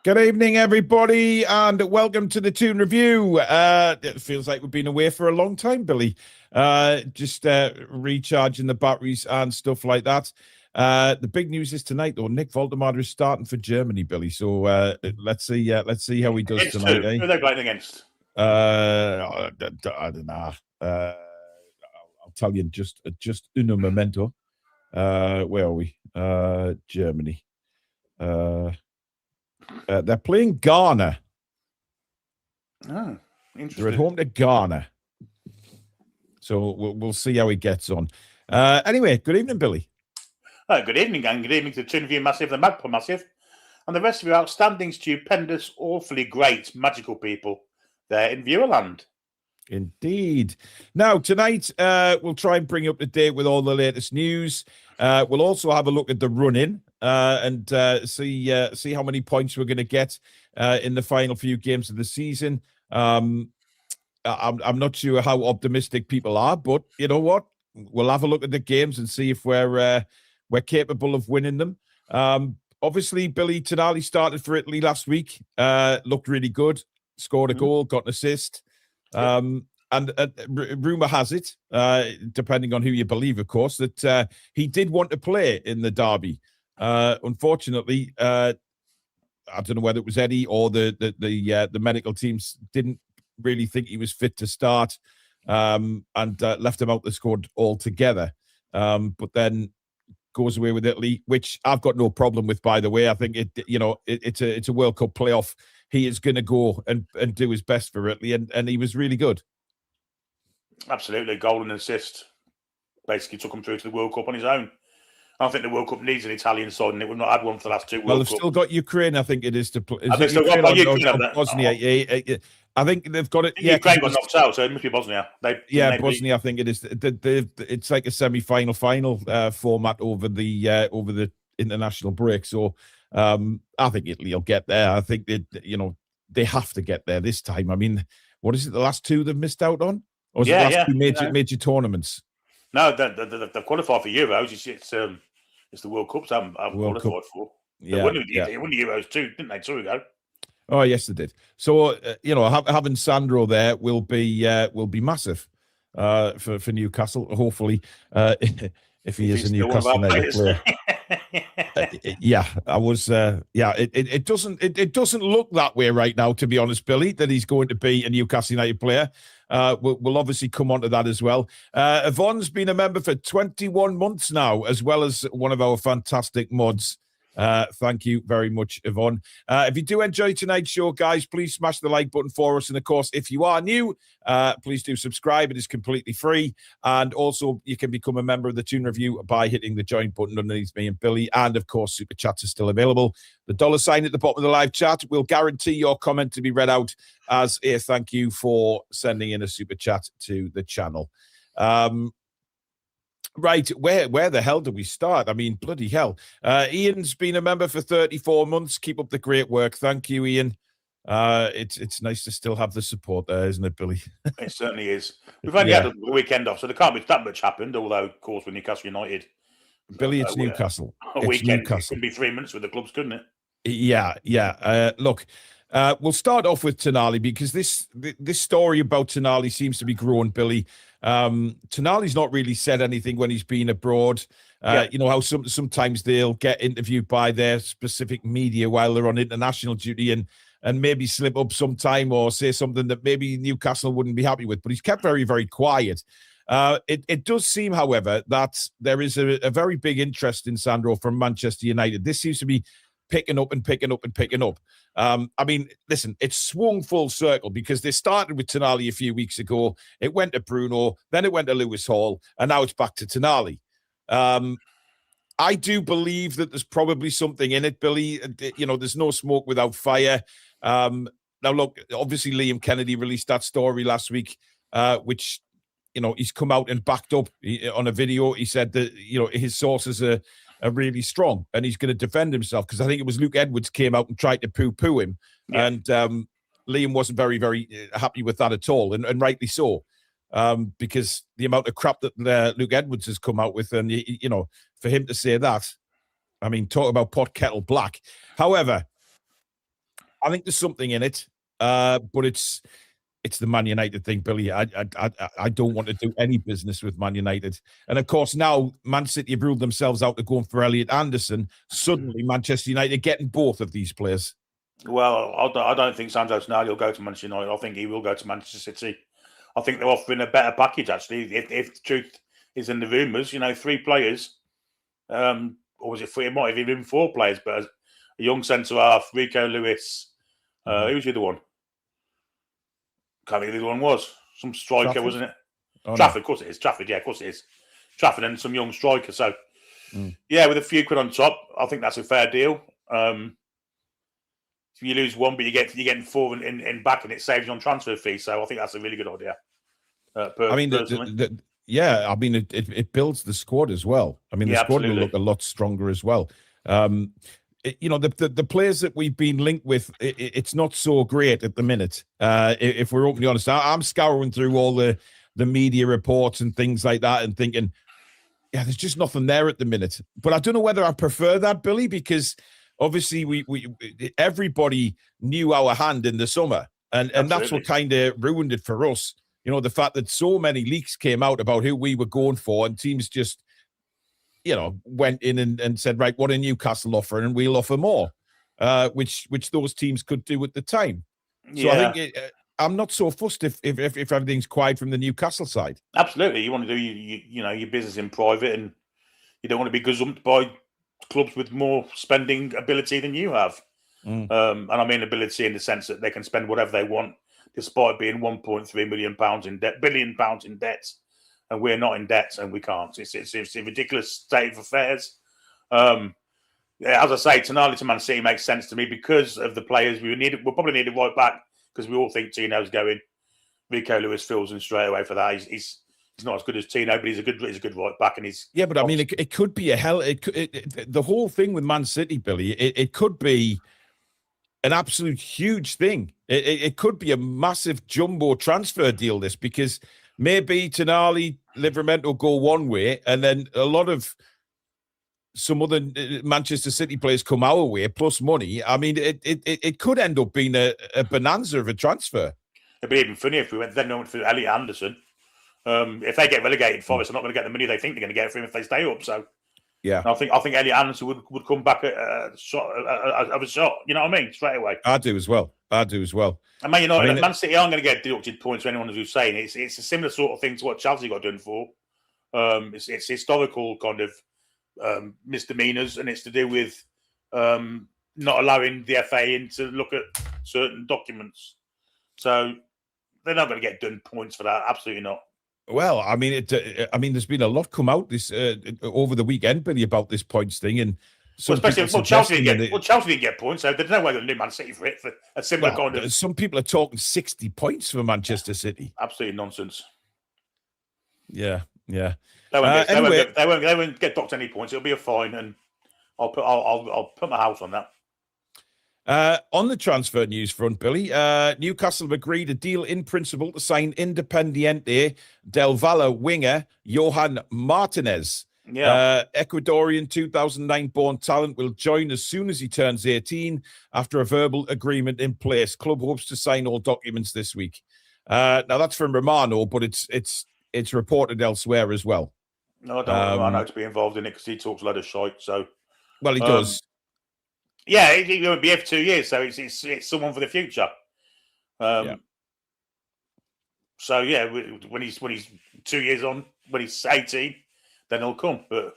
Good evening, everybody, and welcome to the Toon Review. It feels like we've been away for a long time, Billy. Just recharging the batteries and stuff like that. The big news is tonight, though. Nick Voldemar is starting for Germany, Billy. So let's see how he does tonight. Who are they playing against? I don't know. I'll tell you just uno momento. Where are we? Germany. They're playing Ghana. Oh, interesting. They're at home to Ghana. So we'll see how he gets on. Anyway, good evening, Billy. Good evening, gang. Good evening to the Toon Review Massive, the Magpie Massive, and the rest of you outstanding, stupendous, awfully great, magical people there in Viewerland. Indeed. Now, tonight, we'll try and bring you up to date with all the latest news. We'll also have a look at the run-in and see how many points we're going to get in the final few games of the season. I'm not sure how optimistic people are, but you know what? We'll have a look at the games and see if we're capable of winning them. Obviously, Billy Tonali started for Italy last week. Looked really good. Scored a goal, got an assist. And rumour has it, depending on who you believe, of course, that he did want to play in the derby. Unfortunately, I don't know whether it was Eddie or the medical teams didn't really think he was fit to start, and left him out the squad altogether. But then goes away with Italy, which I've got no problem with, by the way. I think it's a World Cup playoff. He is going to go and do his best for Italy, and he was really good. Absolutely, goal and assist. Basically took him through to the World Cup on his own. I think the World Cup needs an Italian side, and it would not had one for the last two World Cups. Well, they've still got Ukraine, I think it is, to play. I think still got Ukraine. Bosnia. I think they've got it. Yeah, Ukraine got knocked out, so it must be Bosnia. Bosnia. I think it is. It's like a semi-final format over the international break. So I think Italy will get there. I think they have to get there this time. I mean, what is it? The last two they've missed out on, or is it the last two major tournaments? No, they've qualified for Euros. It's the World Cups I'm qualified for. They won the Euros too, didn't they? 2 ago. Oh yes, they did. So having Sandro there will be massive for Newcastle. Hopefully, if he is a Newcastle United player. I was. It doesn't look that way right now, to be honest, Billy, that he's going to be a Newcastle United player. We'll obviously come on to that as well. Yvonne's been a member for 21 months now, as well as one of our fantastic mods. Thank you very much, Yvonne. If you do enjoy tonight's show, guys, please smash the like button for us. And of course, if you are new, please do subscribe. It is completely free. And also, you can become a member of the Toon Review by hitting the join button underneath me and Billy. And of course, super chats are still available. The $ at the bottom of the live chat will guarantee your comment to be read out as a thank you for sending in a super chat to the channel. Right, where the hell do we start? I mean, bloody hell. Ian's been a member for 34 months. Keep up the great work. Thank you, Ian. It's nice to still have the support there, isn't it, Billy? It certainly is. We've only had a weekend off, so there can't be that much happened, although, of course, with Newcastle United. Billy, it's Newcastle. A weekend could be 3 minutes with the clubs, couldn't it? Yeah. Look, we'll start off with Tonali, because this story about Tonali seems to be growing, Billy. Tonali's not really said anything when he's been abroad. You know how sometimes they'll get interviewed by their specific media while they're on international duty and maybe slip up sometime or say something that maybe Newcastle wouldn't be happy with. But he's kept very, very quiet. It does seem, however, that there is a very big interest in Sandro from Manchester United. This seems to be picking up. I mean, listen, it's swung full circle, because they started with Tonali a few weeks ago. It went to Bruno, then it went to Lewis Hall, and now it's back to Tonali. I do believe that there's probably something in it, Billy. There's no smoke without fire. Now, look, obviously Liam Kennedy released that story last week, which, he's come out and backed up on a video. He said that, his sources are really strong, and he's going to defend himself, because I think it was Luke Edwards came out and tried to poo-poo him, and Liam wasn't very, very happy with that at all, and rightly so, because the amount of crap that Luke Edwards has come out with, and for him to say that, I mean, talk about pot kettle black. However, I think there's something in it, but it's the Man United thing, Billy. I don't want to do any business with Man United. And of course, now Man City have ruled themselves out to going for Elliot Anderson. Suddenly, Manchester United getting both of these players. Well, I don't think Sandro Tonali will go to Manchester United. I think he will go to Manchester City. I think they're offering a better package, actually. If the truth is in the rumours, 3 players, or was it 3? It might have even been 4 players, but a young centre-half, Rico Lewis. Who's the other one? Can't think who the other one was. Some striker, Trafford? Wasn't it? Oh, Trafford, no. Of course it is. Trafford, yeah, of course it is. Trafford and some young striker. So, yeah, with a few quid on top, I think that's a fair deal. If you lose one, but you're getting 4 in back, and it saves you on transfer fees. So I think that's a really good idea. I mean, it builds the squad as well. I mean, the squad will look a lot stronger as well. The players that we've been linked with, it's not so great at the minute. If we're openly honest, I'm scouring through all the media reports and things like that and thinking, yeah, there's just nothing there at the minute. But I don't know whether I prefer that, Billy, because obviously we everybody knew our hand in the summer, and that's what kind of ruined it for us. The fact that so many leaks came out about who we were going for, and teams just went in and said, right, what are Newcastle offering, and we'll offer more, which those teams could do at the time. So I think I'm not so fussed if everything's quiet from the Newcastle side. Absolutely, you want to do your business in private, and you don't want to be gazumped by clubs with more spending ability than you have. And I mean ability in the sense that they can spend whatever they want, despite being 1.3 million pounds in debt, billion pounds in debt. And we're not in debt, and we can't. It's a ridiculous state of affairs. As I say, Tonali to Man City makes sense to me because of the players we need. We'll probably need a right back because we all think Tino's going. Rico Lewis fills in straight away for that. He's not as good as Tino, but he's a good right back, and he's but I mean, it could be the whole thing with Man City, Billy. It could be an absolute huge thing. It could be a massive jumbo transfer deal. This because. Maybe Tonali, Livramento go one way, and then a lot of some other Manchester City players come our way, plus money. I mean, it could end up being a bonanza of a transfer. It'd be even funnier if we went through Elliot Anderson. If they get relegated, Forest are not going to get the money they think they're going to get for him if they stay up. So, yeah, I think Elliot Anderson would come back at a shot. You know what I mean? Straight away. I do as well. And Man City aren't going to get deducted points for anyone who's saying it's a similar sort of thing to what Chelsea got done for. It's historical kind of misdemeanors, and it's to do with not allowing the FA in to look at certain documents. So they're not going to get done points for that. Absolutely not. Well, I mean, there's been a lot come out this over the weekend, Billy, about this points thing, and Chelsea didn't get points, so there's no way they'll do Man City for it for a similar kind of. Some people are talking 60 points for Manchester City. Absolutely nonsense. Yeah. They won't get docked any points. It'll be a fine, and I'll put my house on that. On the transfer news front, Billy, Newcastle have agreed a deal in principle to sign Independiente del Valle winger Johan Martinez. Yeah. Ecuadorian 2009-born talent will join as soon as he turns 18 after a verbal agreement in place. Club hopes to sign all documents this week. Now that's from Romano, but it's reported elsewhere as well. No, I don't want Romano to be involved in it because he talks a lot of shite. So, well, he does. Yeah, he won't be here for 2 years, so it's someone for the future. So yeah, when he's 2 years on, when he's 18. Then he'll come. But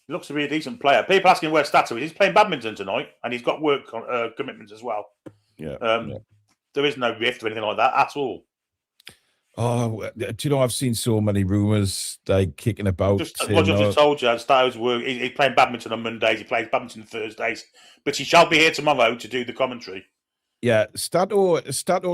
he looks to be a decent player. People asking where Stato is. He's playing badminton tonight, and he's got work commitments as well. There is no rift or anything like that at all. Oh, do you know, I've seen so many rumours kicking about. Just told you, Stato's work. He's playing badminton on Mondays. He plays badminton Thursdays. But he shall be here tomorrow to do the commentary. Yeah, Stato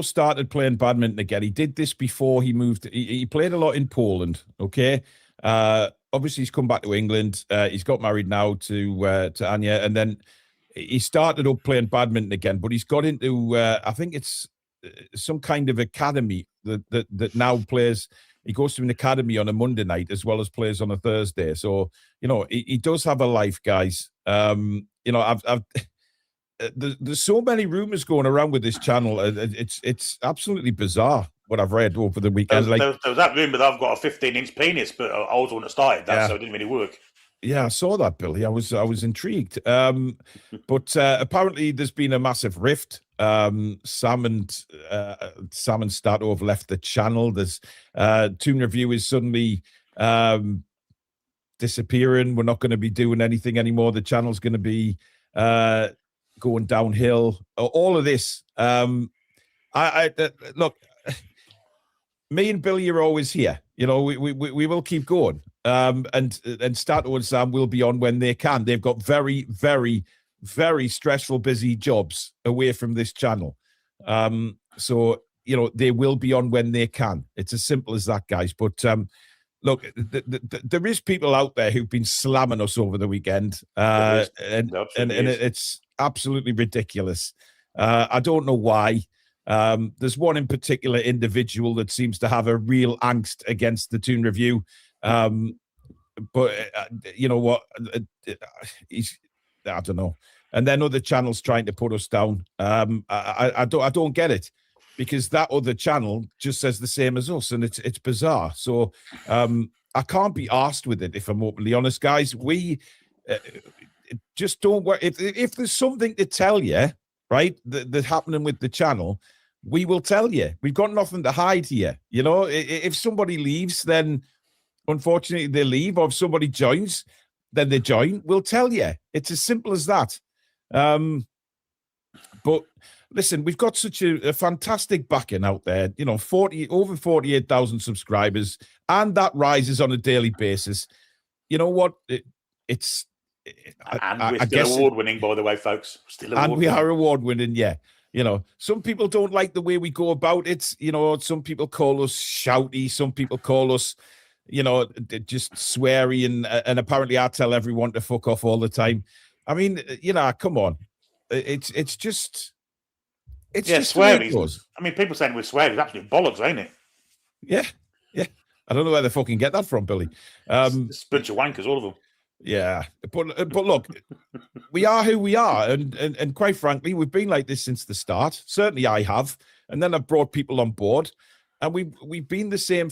started playing badminton again. He did this before he moved. He played a lot in Poland, okay? Obviously, he's come back to England. He's got married now to Anya, and then he started up playing badminton again. But he's got into, I think it's some kind of academy that now plays. He goes to an academy on a Monday night as well as plays on a Thursday. So he does have a life, guys. there's so many rumours going around with this channel. It's absolutely bizarre what I've read over the weekend. There was that rumour that I've got a 15-inch penis, but I was the one that started that, so it didn't really work. Yeah, I saw that, Billy. I was intrigued. But apparently there's been a massive rift. Sam and Stato have left the channel. There's Toon Review is suddenly disappearing. We're not going to be doing anything anymore. The channel's going to be going downhill. All of this. Look, me and Billy are always here. You know, we will keep going. And Stato and Sam will be on when they can. They've got very, very, very stressful, busy jobs away from this channel. So, you know, they will be on when they can. It's as simple as that, guys. But look, there is people out there who've been slamming us over the weekend. And it's absolutely ridiculous. I don't know why. There's one in particular individual that seems to have a real angst against the Toon Review. But you know what? I don't know. And then other channels trying to put us down. I don't get it, because that other channel just says the same as us, and it's bizarre. So I can't be arsed with it, if I'm openly honest, guys. We just don't work. If there's something to tell you, right, that's happening with the channel, we will tell you. We've got nothing to hide here. You know, if somebody leaves, then unfortunately they leave, or if somebody joins, then they join. We'll tell you. It's as simple as that. But listen, we've got such a fantastic backing out there. You know, over 48,000 subscribers, and that rises on a daily basis. You know what? We're still award-winning, by the way, folks. We are award-winning, yeah. You know, some people don't like the way we go about it. You know, some people call us shouty. Some people call us, you know, just sweary. And apparently I tell everyone to fuck off all the time. I mean, you know, come on. It's just swearing. I mean, people saying we're swearing is absolute bollocks, ain't it? Yeah. I don't know where they fucking get that from, Billy. It's a bunch of wankers, all of them. Yeah, but look, we are who we are, and quite frankly, we've been like this since the start. Certainly, I have, and then I've brought people on board, and we've been the same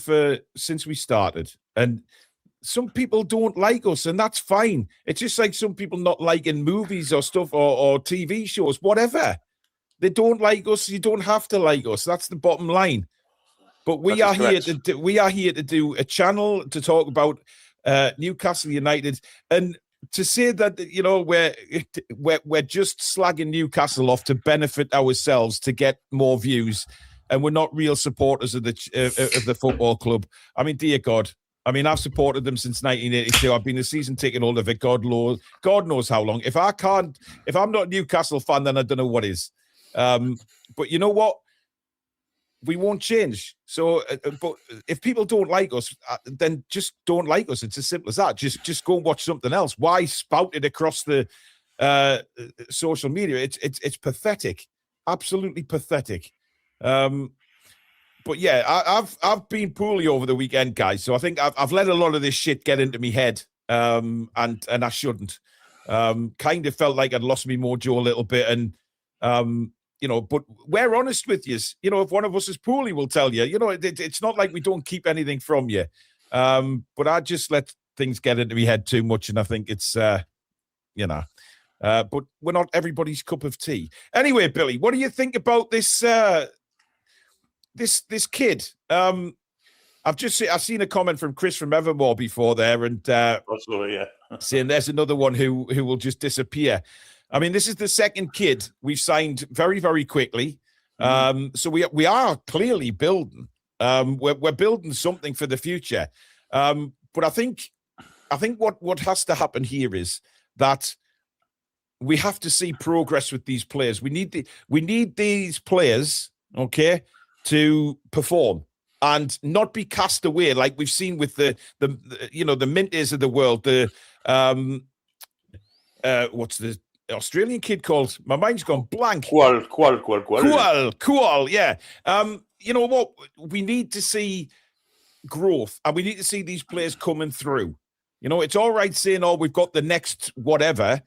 since we started. And some people don't like us, and that's fine. It's just like some people not liking movies or stuff or TV shows, whatever. They don't like us. You don't have to like us. That's the bottom line. But we are here to do a channel to talk about Newcastle United, and to say that, you know, we're just slagging Newcastle off to benefit ourselves, to get more views, and we're not real supporters of the football club. I mean, dear God. I mean, I've supported them since 1982. I've been a season ticket holder for God knows how long. If I'm not a Newcastle fan, then I don't know what is. But you know what? We won't change. So, but if people don't like us, then just don't like us. It's as simple as that. Just go and watch something else. Why spout it across the social media? It's pathetic, absolutely pathetic. But yeah, I've been poorly over the weekend, guys. So I think I've let a lot of this shit get into my head, and I shouldn't. Kind of felt like I'd lost me mojo a little bit, and you know, but we're honest with you. You know, if one of us is poorly, we'll tell you. You know, it's not like we don't keep anything from you. But I just let things get into my head too much, and I think it's, you know, but we're not everybody's cup of tea. Anyway, Billy, what do you think about this this kid? I've seen a comment from Chris from Evermore before there, and saying there's another one who will just disappear. I mean, this is the second kid we've signed very, very quickly. So we are clearly building. We're building something for the future. But I think what has to happen here is that we have to see progress with these players. We need these players, okay, to perform and not be cast away like we've seen with the Minties of the world. What's the Australian kid called? My mind's gone blank. Kual, yeah. You know what? We need to see growth, and we need to see these players coming through. You know, it's all right saying, "Oh, we've got the next whatever,"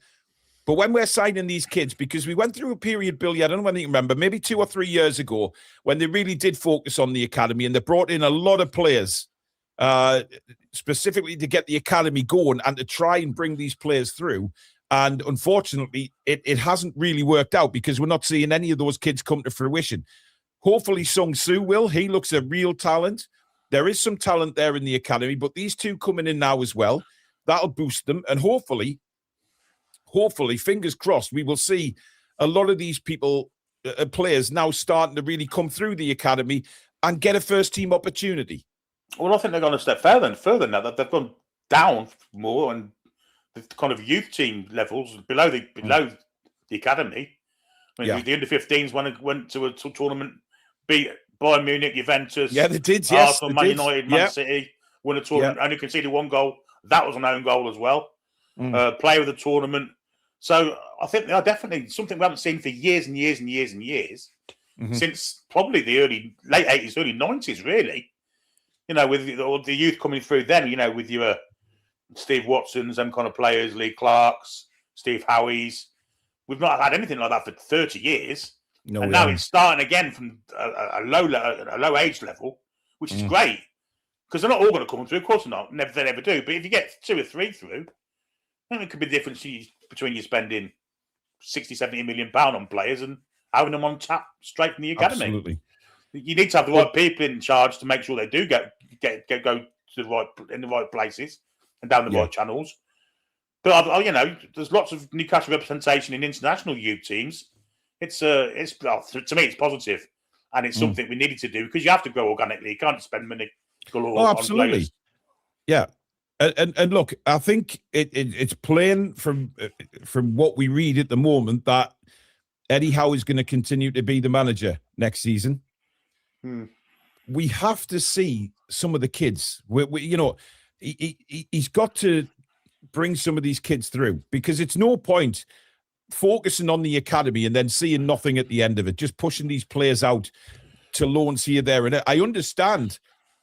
But when we're signing these kids, because we went through a period, Billy, I don't know when you remember, maybe 2 or 3 years ago, when they really did focus on the academy and they brought in a lot of players specifically to get the academy going and to try and bring these players through. And unfortunately, it hasn't really worked out because we're not seeing any of those kids come to fruition. Hopefully, Sung Soo will. He looks a real talent. There is some talent there in the academy, but these two coming in now as well, that'll boost them. And hopefully, fingers crossed, we will see a lot of these people, players now starting to really come through the academy and get a first-team opportunity. Well, I think they're going to step further now. That they've gone down more and the kind of youth team levels below the academy. I mean, the under-15s went to a tournament, beat Bayern Munich, Juventus, they did. Arsenal, Man United, Man City, won a tournament, only conceded 1 goal. That was an own goal as well. Play with the tournament. So I think they are definitely something we haven't seen for years and years and years and years, since probably the late 80s, early 90s, really. With the youth coming through then, with your Steve Watsons, them kind of players, Lee Clarks, Steve Howies. We've not had anything like that for 30 years. No, and now it's starting again from a low age level, which is great. Because they're not all going to come through. Of course not. They never do. But if you get 2 or 3 through, then it could be the difference between you spending 60, 70 million pound on players and having them on tap straight from the academy. Absolutely. You need to have the right people in charge to make sure they do go to the right places and down the right channels. But there's lots of Newcastle representation in international youth teams. To me, it's positive, and it's something we needed to do because you have to grow organically. You can't spend money galore on players. Yeah, and look, I think it's plain from what we read at the moment that Eddie Howe is going to continue to be the manager next season. We have to see some of the kids. He's got to bring some of these kids through because it's no point focusing on the academy and then seeing nothing at the end of it, just pushing these players out to loans here, there, and I understand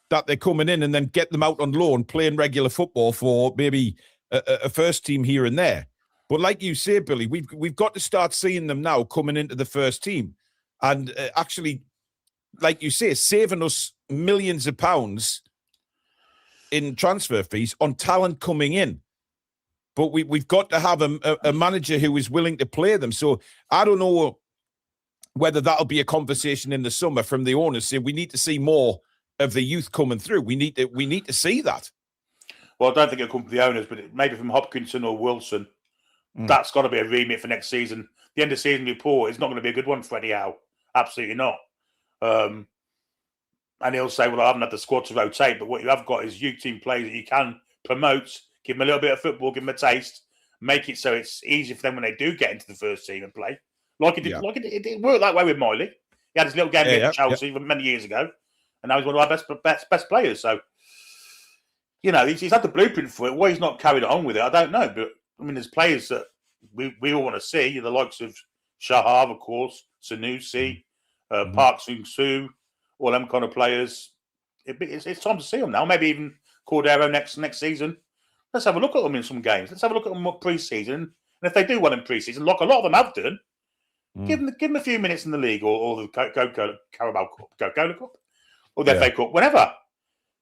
that they're coming in and then get them out on loan, playing regular football for maybe a first team here and there. But like you say, Billy, we've got to start seeing them now coming into the first team and actually, like you say, saving us millions of pounds in transfer fees on talent coming in. But we've got to have a manager who is willing to play them. So I don't know whether that'll be a conversation in the summer from the owners saying we need to see more of the youth coming through. We need to see that. Well, I don't think it'll come from the owners, but maybe from Hopkinson or Wilson. That's got to be a remit for next season. The end of season report is not going to be a good one for Eddie Howe. Absolutely not. And he'll say, well, I haven't had the squad to rotate, but what you have got is youth team players that you can promote, give them a little bit of football, give them a taste, make it so it's easy for them when they do get into the first team and play. Like it did, it worked that way with Miley. He had his little game at Chelsea many years ago, and now he's one of our best players. So, he's had the blueprint for it. Why he's not carried on with it, I don't know. But I mean, there's players that we all want to see, the likes of Shahar, of course, Sanusi, Park Sung-soo, all them kind of players. It's time to see them now. Maybe even Cordero next season. Let's have a look at them in some games. Let's have a look at them pre-season. And if they do well in pre-season, like a lot of them have done, give them a few minutes in the league or the Carabao Cup, Coca-Cola Cup, or the FA Cup, whatever.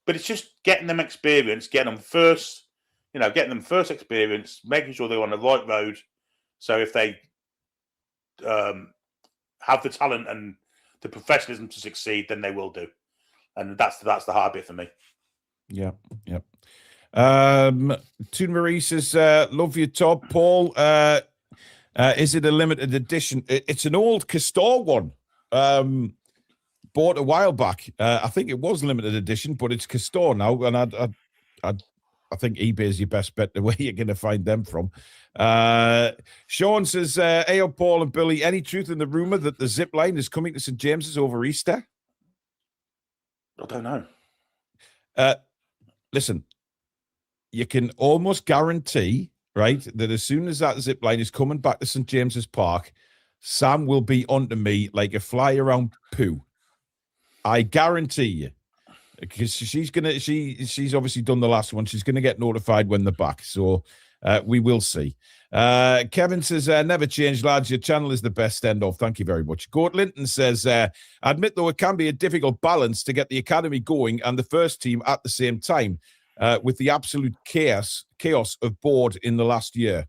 But it's just getting them experience, getting them first experience, making sure they're on the right road. So if they have the talent and the professionalism to succeed, then they will do. And that's the hard bit for me. Yeah. Toon Marie says, love your top, Paul. Is it a limited edition? It's an old Castor one. Bought a while back. I think it was limited edition, but it's Castor now, and I think eBay is your best bet the way you're going to find them from. Sean says, hey, Paul and Billy, any truth in the rumour that the zip line is coming to St. James's over Easter? I don't know. Listen, you can almost guarantee, right, that as soon as that zip line is coming back to St. James's Park, Sam will be onto me like a fly around poo. I guarantee you. Because she's obviously done the last one. She's gonna get notified when they're back. So we will see. Kevin says, never change, lads. Your channel is the best end off. Thank you very much. Gort Linton says, admit, though, it can be a difficult balance to get the academy going and the first team at the same time with the absolute chaos of board in the last year.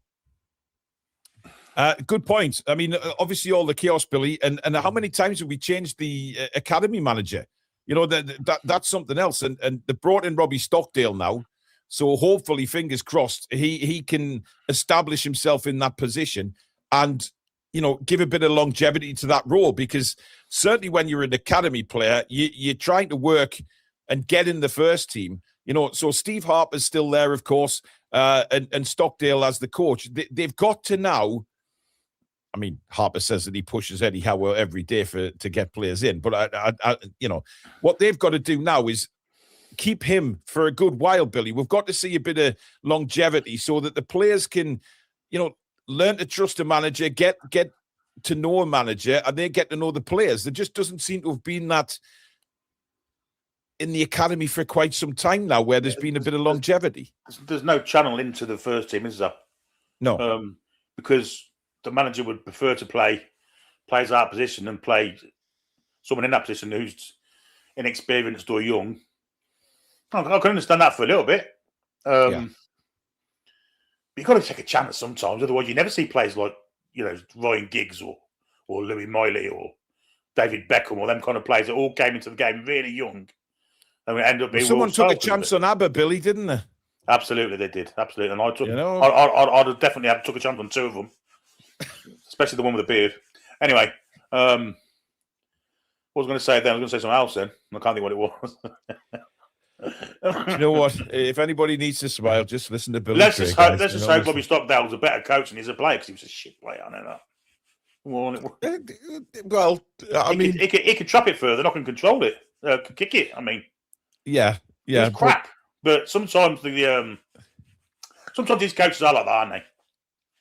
Good point. I mean, obviously all the chaos, Billy, and how many times have we changed the academy manager? You know, that's something else. And they brought in Robbie Stockdale now. So hopefully, fingers crossed, he can establish himself in that position and, you know, give a bit of longevity to that role, because certainly when you're an academy player, you're trying to work and get in the first team. You know, so Steve Harper's still there, of course, and Stockdale as the coach. They've got to now. I mean, Harper says that he pushes Eddie Howe every day to get players in, but I you know, what they've got to do now is keep him for a good while, Billy. We've got to see a bit of longevity so that the players can, you know, learn to trust a manager, get to know a manager, and they get to know the players. There just doesn't seem to have been that in the academy for quite some time now, where there's been a bit of longevity. There's no channel into the first team, is there? No. Because the manager would prefer to play players out of position and play someone in that position who's inexperienced or young. I can understand that for a little bit. But you've got to take a chance sometimes. Otherwise, you never see players like, you know, Ryan Giggs or Louis Miley or David Beckham or them kind of players that all came into the game really young. And we end up being someone took a chance on ABBA, Billy, didn't they? Absolutely, they did. Absolutely. And I took, you know, I'd have definitely took a chance on two of them, especially the one with the beard. Anyway, what was I going to say then? I was going to say something else then. I can't think what it was. You know what? If anybody needs to smile, just listen to Billy. Let's just hope Bobby Stockdale was a better coach than he's a player, because he was a shit player. I know that. Well, I mean, he could trap it further, not can control it, could kick it. I mean, yeah, it's crap. But sometimes sometimes these coaches are like that, aren't they?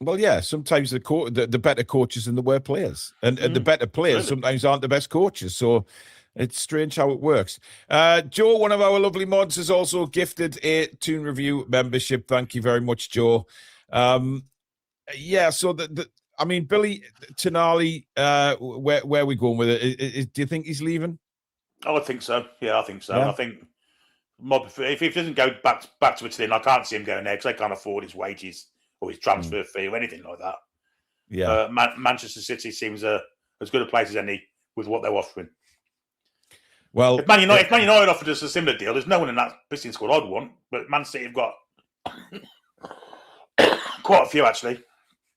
Well, yeah. Sometimes the better coaches and the worst players, and the better players sometimes aren't the best coaches. So it's strange how it works. Joe, one of our lovely mods, has also gifted a Toon Review membership. Thank you very much, Joe. Yeah. So I mean, Billy Tonali, where are we going with it? Do you think he's leaving? Oh, I think so. Yeah, I think so. Yeah. I think if he doesn't go back to Italy, I can't see him going there because they can't afford his wages or his transfer fee or anything like that. Yeah. Manchester City seems as good a place as any with what they're offering. Well, if Man United offered us a similar deal, there's no one in that visiting squad I'd want. But Man City have got quite a few, actually.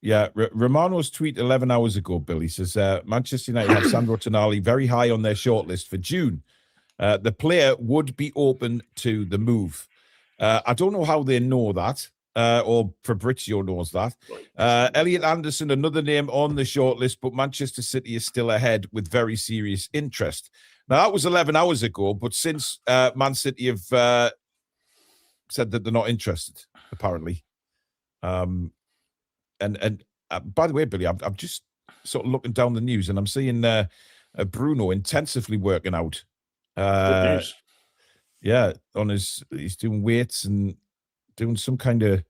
Yeah, Romano's tweet 11 hours ago, Billy, says Manchester United have Sandro Tonali very high on their shortlist for June. The player would be open to the move. I don't know how they know that, or Fabrizio knows that. Elliot Anderson, another name on the shortlist, but Manchester City is still ahead with very serious interest. Now, that was 11 hours ago, but since Man City have said that they're not interested, apparently. And by the way, Billy, I'm just sort of looking down the news and I'm seeing Bruno intensively working out. Good news. Yeah, he's doing weights and doing some kind of.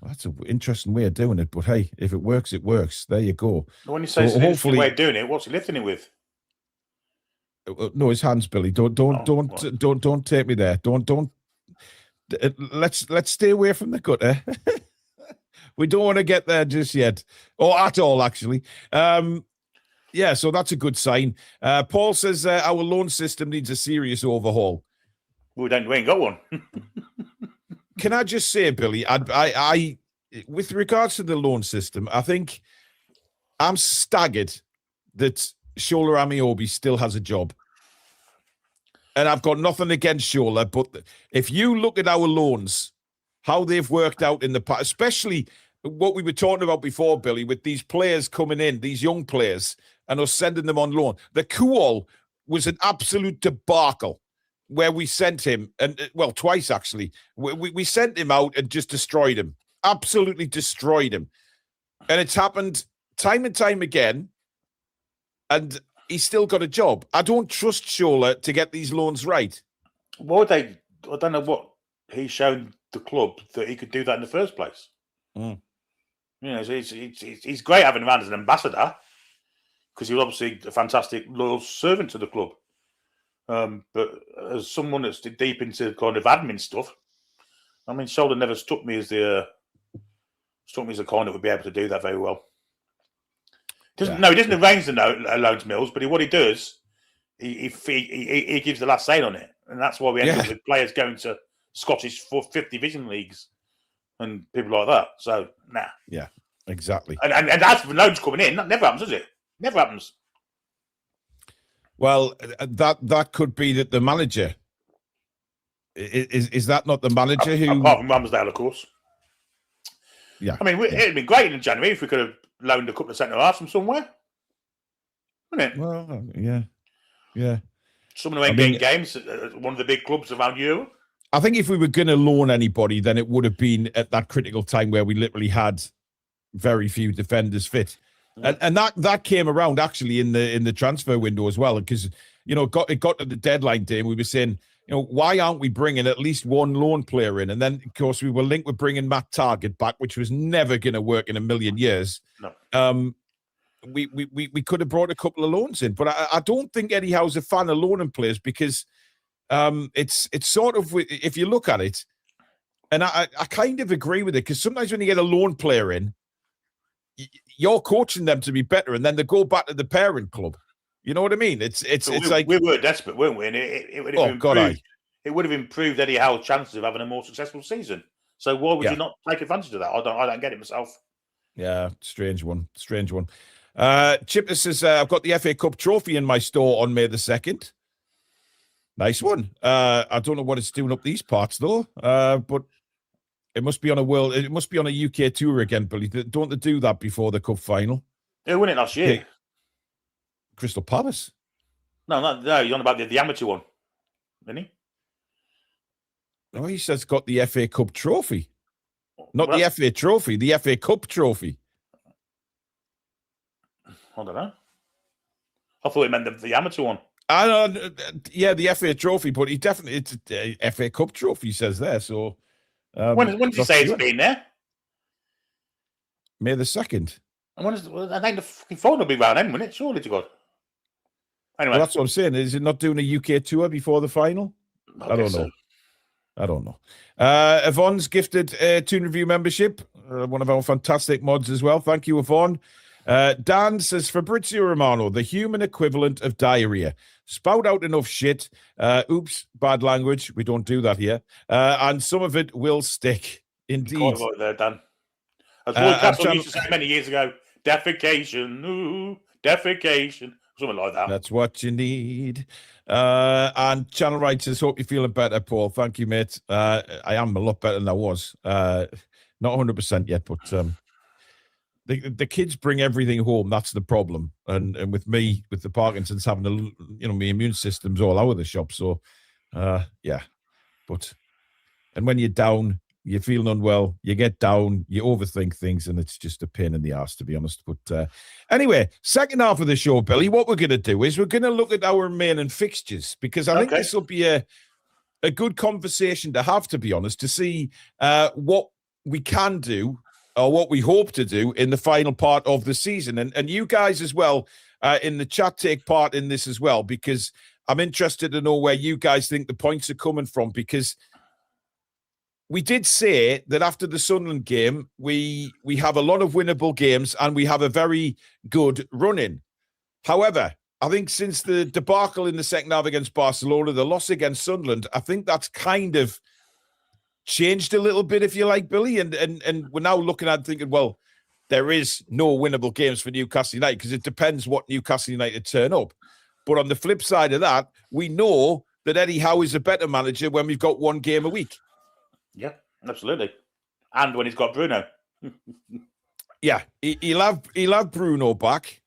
Well, that's an interesting way of doing it, but hey, if it works, it works. There you go. When you say it's an interesting way of doing it, what's he lifting it with? No, his hands, Billy. Don't take me there. Don't. Let's stay away from the gutter. We don't want to get there just yet, or at all, actually. Yeah, so that's a good sign. Paul says our loan system needs a serious overhaul. We ain't got one. Can I just say, Billy, I with regards to the loan system, I think I'm staggered that Shola Amiobi still has a job. And I've got nothing against Shola, but if you look at our loans, how they've worked out in the past, especially what we were talking about before, Billy, with these players coming in, these young players, and us sending them on loan. The Kuol was an absolute debacle where we sent him, and well, twice actually. We sent him out and just destroyed him. Absolutely destroyed him. And it's happened time and time again, and he's still got a job. I don't trust Shola to get these loans right. I don't know what he's shown the club that he could do that in the first place. You know, he's great having him around as an ambassador because he was obviously a fantastic loyal servant to the club. But as someone that's deep into kind of admin stuff, I mean, Shoulder never struck me as the kind that would be able to do that very well. He doesn't arrange the loans mills, but what he does, he gives the last say on it, and that's why we end up with players going to Scottish 5th division leagues and people like that. So yeah, exactly. And as for loans coming in, that never happens, does it? Never happens. Well, that could be that the manager is that not the manager who? Apart from Ramsdale, of course. Yeah, I mean, it'd been great in January if we could have loaned a couple of centre halves from somewhere, wouldn't it? Well, yeah. Someone who ain't getting games at one of the big clubs around Europe. I think if we were going to loan anybody, then it would have been at that critical time where we literally had very few defenders fit. And that came around actually in the transfer window as well, because it got to the deadline day and we were saying, why aren't we bringing at least one loan player in? And then of course we were linked with bringing Matt Targett back, which was never going to work in a million years. No. We could have brought a couple of loans in, but I don't think Eddie Howe's a fan of loaning players because it's sort of, if you look at it, and I kind of agree with it, because sometimes when you get a loan player in, you're coaching them to be better, and then they go back to the parent club. You know what I mean? It's like we were desperate, weren't we? And it would have improved. It would have improved Eddie Howe's chances of having a more successful season. So why would you not take advantage of that? I don't get it myself. Yeah, strange one. Chipper says, I've got the FA Cup trophy in my store on May the 2nd. Nice one. I don't know what it's doing up these parts though, but it must be on a UK tour again, Billy. Don't they do that before the cup final? They won it last year. Okay. Crystal Palace. No, you're on about the amateur one, isn't he? No, he says got the FA Cup trophy. Not the FA trophy, the FA Cup trophy. I don't know. I thought he meant the amateur one. Yeah, the FA trophy, but it's a FA Cup trophy, he says there. So when did you say it's been there? May the 2nd. And I think the fucking phone will be round then, wouldn't it? Surely to God. Anyway. Well, that's what I'm saying. Is it not doing a UK tour before the final? I don't know. So. I don't know. Yvonne's gifted Toon Review membership, one of our fantastic mods as well. Thank you, Yvonne. Dan says, Fabrizio Romano, the human equivalent of diarrhea. Spout out enough shit. Oops, bad language. We don't do that here. And some of it will stick. Indeed. Quite right there, Dan. As Roy Castle used to say many years ago, defecation, ooh, defecation. Something like that. That's what you need. And Channel Right says, hope you're feeling better, Paul. Thank you, mate. I am a lot better than I was. Not 100% yet, but the kids bring everything home. That's the problem. And with me, with the Parkinson's, having my immune system's all out of the shop. So, yeah. And when you're down, you're feeling unwell, you get down, you overthink things, and it's just a pain in the ass, to be honest. But anyway, second half of the show, Billy, what we're going to do is we're going to look at our remaining fixtures, because I think this will be a good conversation to have, to be honest, to see what we can do or what we hope to do in the final part of the season. And you guys as well in the chat take part in this as well, because I'm interested to know where you guys think the points are coming from, because we did say that after the Sunderland game, we have a lot of winnable games and we have a very good run-in. However, I think since the debacle in the second half against Barcelona, the loss against Sunderland, I think that's kind of changed a little bit, if you like, Billy. And we're now looking at thinking, well, there is no winnable games for Newcastle United because it depends what Newcastle United turn up. But on the flip side of that, we know that Eddie Howe is a better manager when we've got one game a week. Yeah, absolutely. And when he's got Bruno. Yeah, he'll have Bruno back.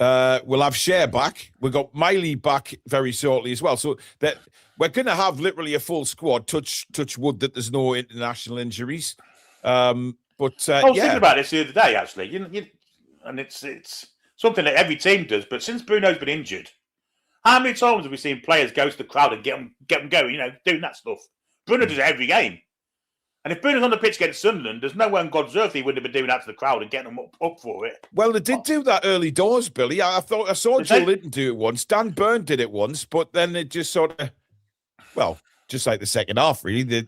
We'll have Cher back. We've got Miley back very shortly as well. So that we're going to have literally a full squad. Touch wood that there's no international injuries. I was thinking about this the other day, actually. And it's something that every team does. But since Bruno's been injured, how many times have we seen players go to the crowd and get them going? Doing that stuff. Bruno does it every game. And if Bruno's on the pitch against Sunderland, there's no way on God's earth he wouldn't have been doing that to the crowd and getting them up for it. Well, they did do that early doors, Billy. I saw Joe Linton do it once. Dan Byrne did it once, but then it just sort of, well, just like the second half, really.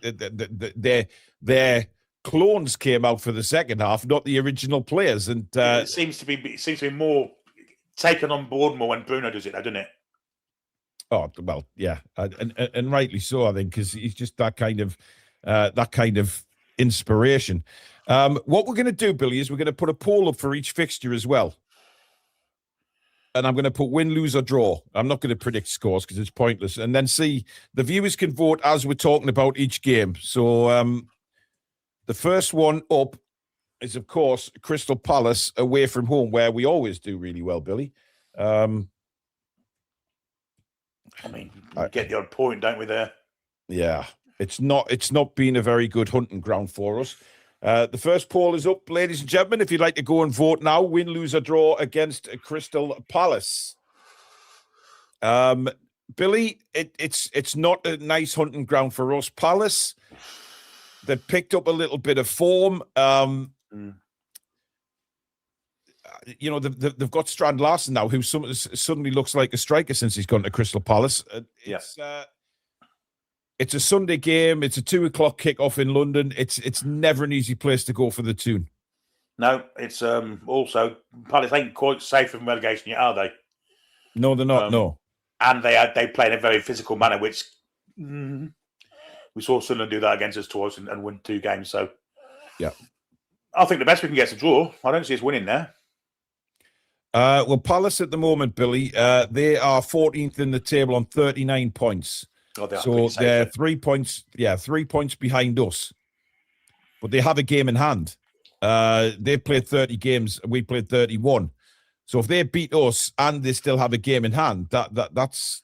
Their clones came out for the second half, not the original players. And it seems to be more taken on board more when Bruno does it, doesn't it? Oh well, yeah, and rightly so, I think, because he's just that kind of inspiration. What we're going to do, Billy, is we're going to put a poll up for each fixture as well. And I'm going to put win, lose, or draw. I'm not going to predict scores because it's pointless. And then see, the viewers can vote as we're talking about each game. So the first one up is, of course, Crystal Palace away from home, where we always do really well, Billy. I mean, we get the odd point, don't we, there? Yeah. It's not been a very good hunting ground for us. The first poll is up, ladies and gentlemen. If you'd like to go and vote now, win, lose, or draw against Crystal Palace. Billy, it's not a nice hunting ground for us. Palace, they've picked up a little bit of form. You know, they've got Strand Larsen now, who suddenly looks like a striker since he's gone to Crystal Palace. It's a Sunday game. It's a 2:00 kickoff in London. It's never an easy place to go for the Toon. No, it's also Palace ain't quite safe from relegation yet, are they? No, they're not. No, and they play in a very physical manner, which we saw Sunderland do that against us twice and win 2 games. So, yeah, I think the best we can get is a draw. I don't see us winning there. Well, Palace at the moment, Billy, they are 14th in the table on 39 points. Oh, so they're 3 points, 3 points behind us. But they have a game in hand. They've played 30 games, we played 31. So if they beat us and they still have a game in hand, that's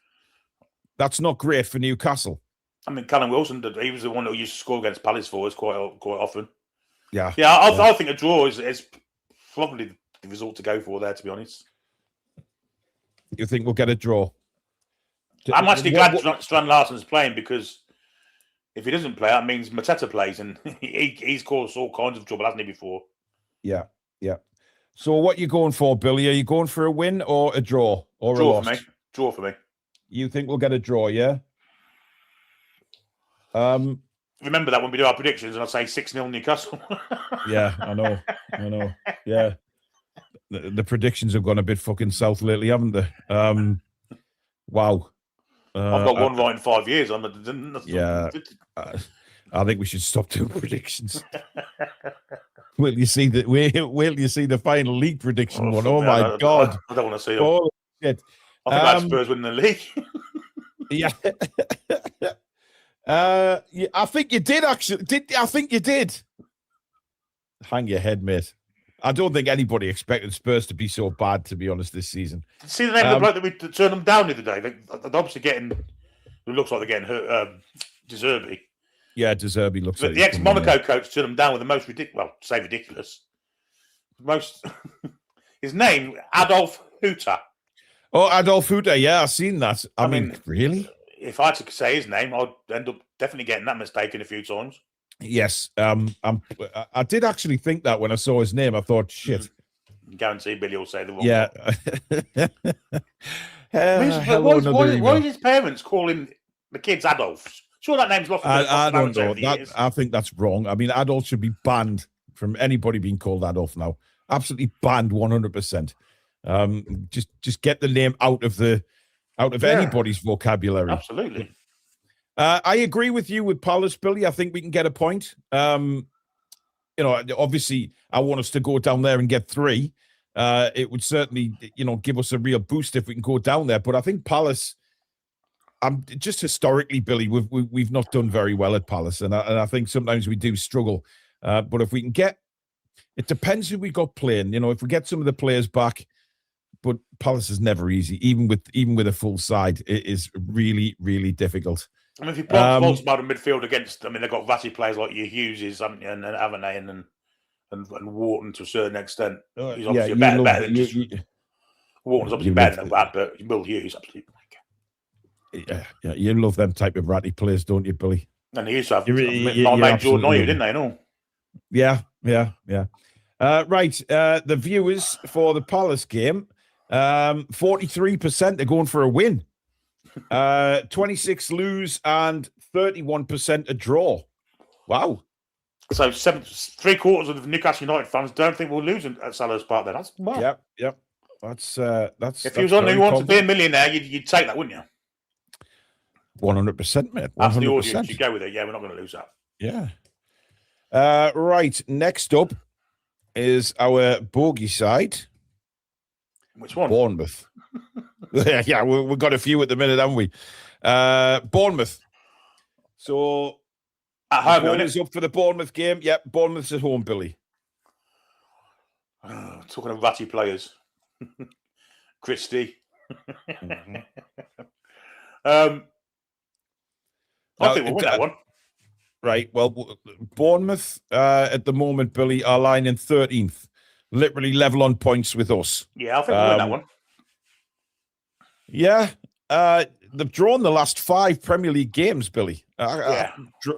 not great for Newcastle. I mean, Callum Wilson, he was the one that used to score against Palace for us quite often. Yeah. I think a draw is probably the result to go for there, to be honest. You think we'll get a draw? I'm actually glad Strand Larsen's playing, because if he doesn't play, that means Mateta plays, and he's caused all kinds of trouble, hasn't he, before? Yeah. So what are you going for, Billy? Are you going for a win or a draw? Or draw a loss? For me. Draw for me. You think we'll get a draw, yeah? Remember that when we do our predictions, and I say 6-0 Newcastle. Yeah, I know. Yeah. The predictions have gone a bit fucking south lately, haven't they? Wow. I've got one right in 5 years. I think we should stop doing predictions. Will you see the final league prediction one? Oh my God! I don't want to see it. Oh shit! I think that's Spurs winning the league. Yeah. I think you did actually. I think you did. Hang your head, mate. I don't think anybody expected Spurs to be so bad, to be honest, this season. See the name of the bloke that we turned them down the other day? They're obviously getting. It looks like they're getting hurt. De Zerbi. Yeah, De Zerbi looks like the ex-Monaco coach turned them down with the most ridiculous. Well, say ridiculous. His name, Adolf Hutter. Oh, Adolf Hutter. Yeah, I've seen that. I mean, really? If I had to say his name, I'd end up definitely getting that mistaken a few times. Yes, I did actually think that when I saw his name. I thought, shit. Guarantee Billy will say the wrong one. Why did his parents call him the kids Adolfs? Sure, that name's lost. I don't know. I think that's wrong. I mean, Adolf should be banned from anybody being called Adolf now. Absolutely banned, 100%. Just get the name out of anybody's vocabulary. Absolutely. I agree with you with Palace, Billy. I think we can get a point. Obviously, I want us to go down there and get 3. It would certainly, give us a real boost if we can go down there. But I think Palace, just historically, Billy, we've not done very well at Palace, and I think sometimes we do struggle. But if we can get, it depends who we got playing. If we get some of the players back. But Palace is never easy, even with a full side. It is really, really difficult. I mean, if you plot about a midfield against, they've got ratty players like your Hughes, haven't they, and Wharton to a certain extent. He's obviously better than just... Wharton's obviously better than that, but Will Hughes, absolutely. Yeah, you love them type of ratty players, don't you, Billy? And they used to have You're mate Jordan absolutely Ayew, didn't they? And all. Yeah. Right. The viewers for the Palace game, 43% are going for a win. 26 lose and 31% a draw. Wow. So 3/4 of the Newcastle United fans don't think we'll lose at Selhurst Park. Then that's wow. Yep. That's if you was on who wants to be a millionaire, you'd take that, wouldn't you? 100%, mate. 100%. That's the audience. You go with it. Yeah, we're not going to lose that. Yeah. Right. Next up is our bogey side. Which one? Bournemouth. Yeah, we've got a few at the minute, haven't we? Bournemouth. So at home, the ball is up for the Bournemouth game. Yep, Bournemouth's at home, Billy. Talking of ratty players. Christie. Mm-hmm. I think we'll win that one. Right. Well, Bournemouth at the moment, Billy, are lying in 13th. Literally level on points with us. Yeah, I think we'll win that one. Yeah. They've drawn the last 5 Premier League games, Billy.